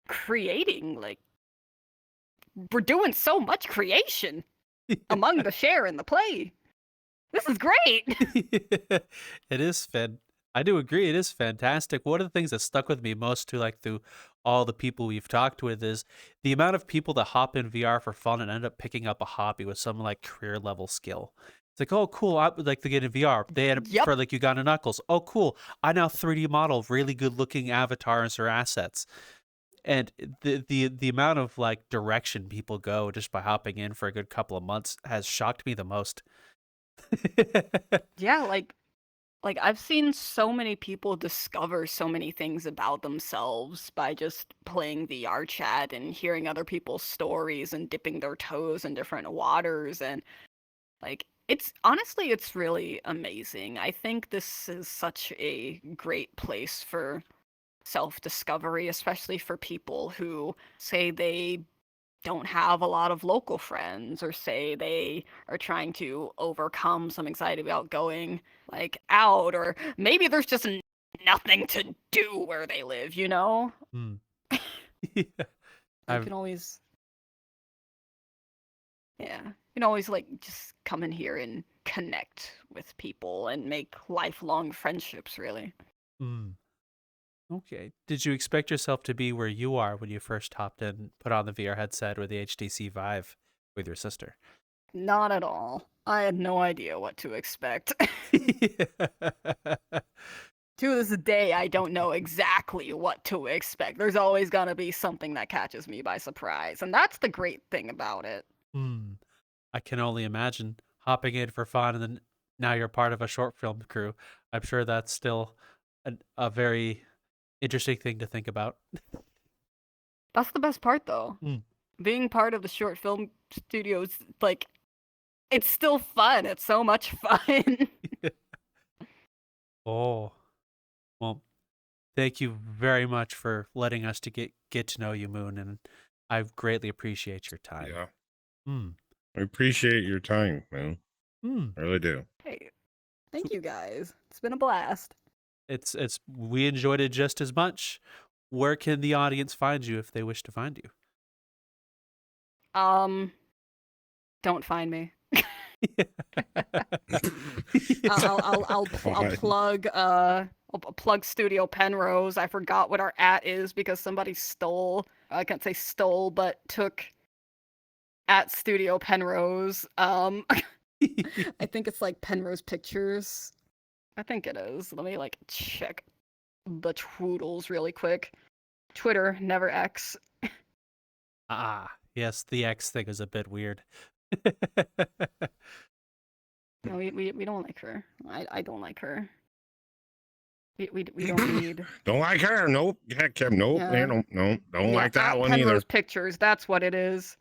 creating, like, we're doing so much creation among the share and the play. This is great. It is I do agree. It is fantastic. One of the things that stuck with me most through all the people we've talked with is the amount of people that hop in VR for fun and end up picking up a hobby with some like career level skill. It's like, oh, cool. I would like to get in VR. They had Yep. for like Uganda Knuckles. Oh, cool. I now 3D model really good looking avatars or assets. And the amount of like direction people go just by hopping in for a good couple of months has shocked me the most. Yeah, like I've seen so many people discover so many things about themselves by just playing VR chat and hearing other people's stories and dipping their toes in different waters, and like it's really amazing. I think this is such a great place for self-discovery, especially for people who say they don't have a lot of local friends, or say they are trying to overcome some anxiety about going like out, or maybe there's just nothing to do where they live, Hmm. You I've can always, yeah, you can always like just come in here and connect with people and make lifelong friendships, really. mm, okay. Did you expect yourself to be where you are when you first hopped in, put on the VR headset or the HTC Vive with your sister? Not at all. I had no idea what to expect. To this day, I don't know exactly what to expect. There's always gonna be something that catches me by surprise, and that's the great thing about it. Hmm. I can only imagine hopping in for fun and then now you're part of a short film crew. I'm sure that's still a very interesting thing to think about. That's the best part, though. Mm. Being part of the short film studios, like, it's still fun. It's so much fun. Oh, well, thank you very much for letting us to get to know you, Moon, and I greatly appreciate your time. Yeah. Mm. I appreciate your time, man. Mm. I really do. Hey, thank you guys. It's been a blast. It's we enjoyed it just as much. Where can the audience find you if they wish to find you? Don't find me. I'll God. plug I'll plug Studio Penrose. I forgot what our is because somebody stole. I can't say stole, but took at Studio Penrose. I think it's like Penrose Pictures. I think it is. Let me like check the twoodles really quick. Twitter, never X. Ah, Yes, the X thing is a bit weird. No, we don't like her. I don't like her. We don't need. Don't like her. Nope. Heck, nope. Yeah. Don't Yeah, like that at one either. Penrose Pictures, that's what it is.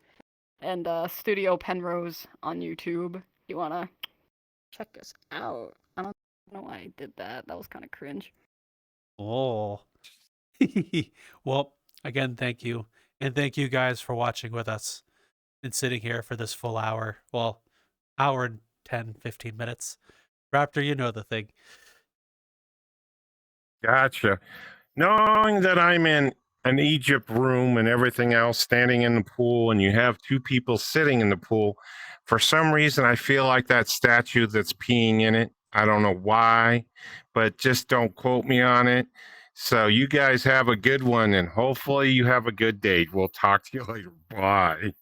And Studio Penrose on YouTube. You wanna check this out? I don't know why I did that. That was kind of cringe. Oh. Well, again, thank you. And thank you guys for watching with us and sitting here for this full hour. Well, hour and 10, 15 minutes. Raptor, you know the thing. Gotcha. Knowing that I'm in an Egypt room and everything else, standing in the pool, and you have two people sitting in the pool, for some reason, I feel like that statue that's peeing in it. I don't know why, but just don't quote me on it. So you guys have a good one, and hopefully you have a good date. We'll talk to you later. Bye.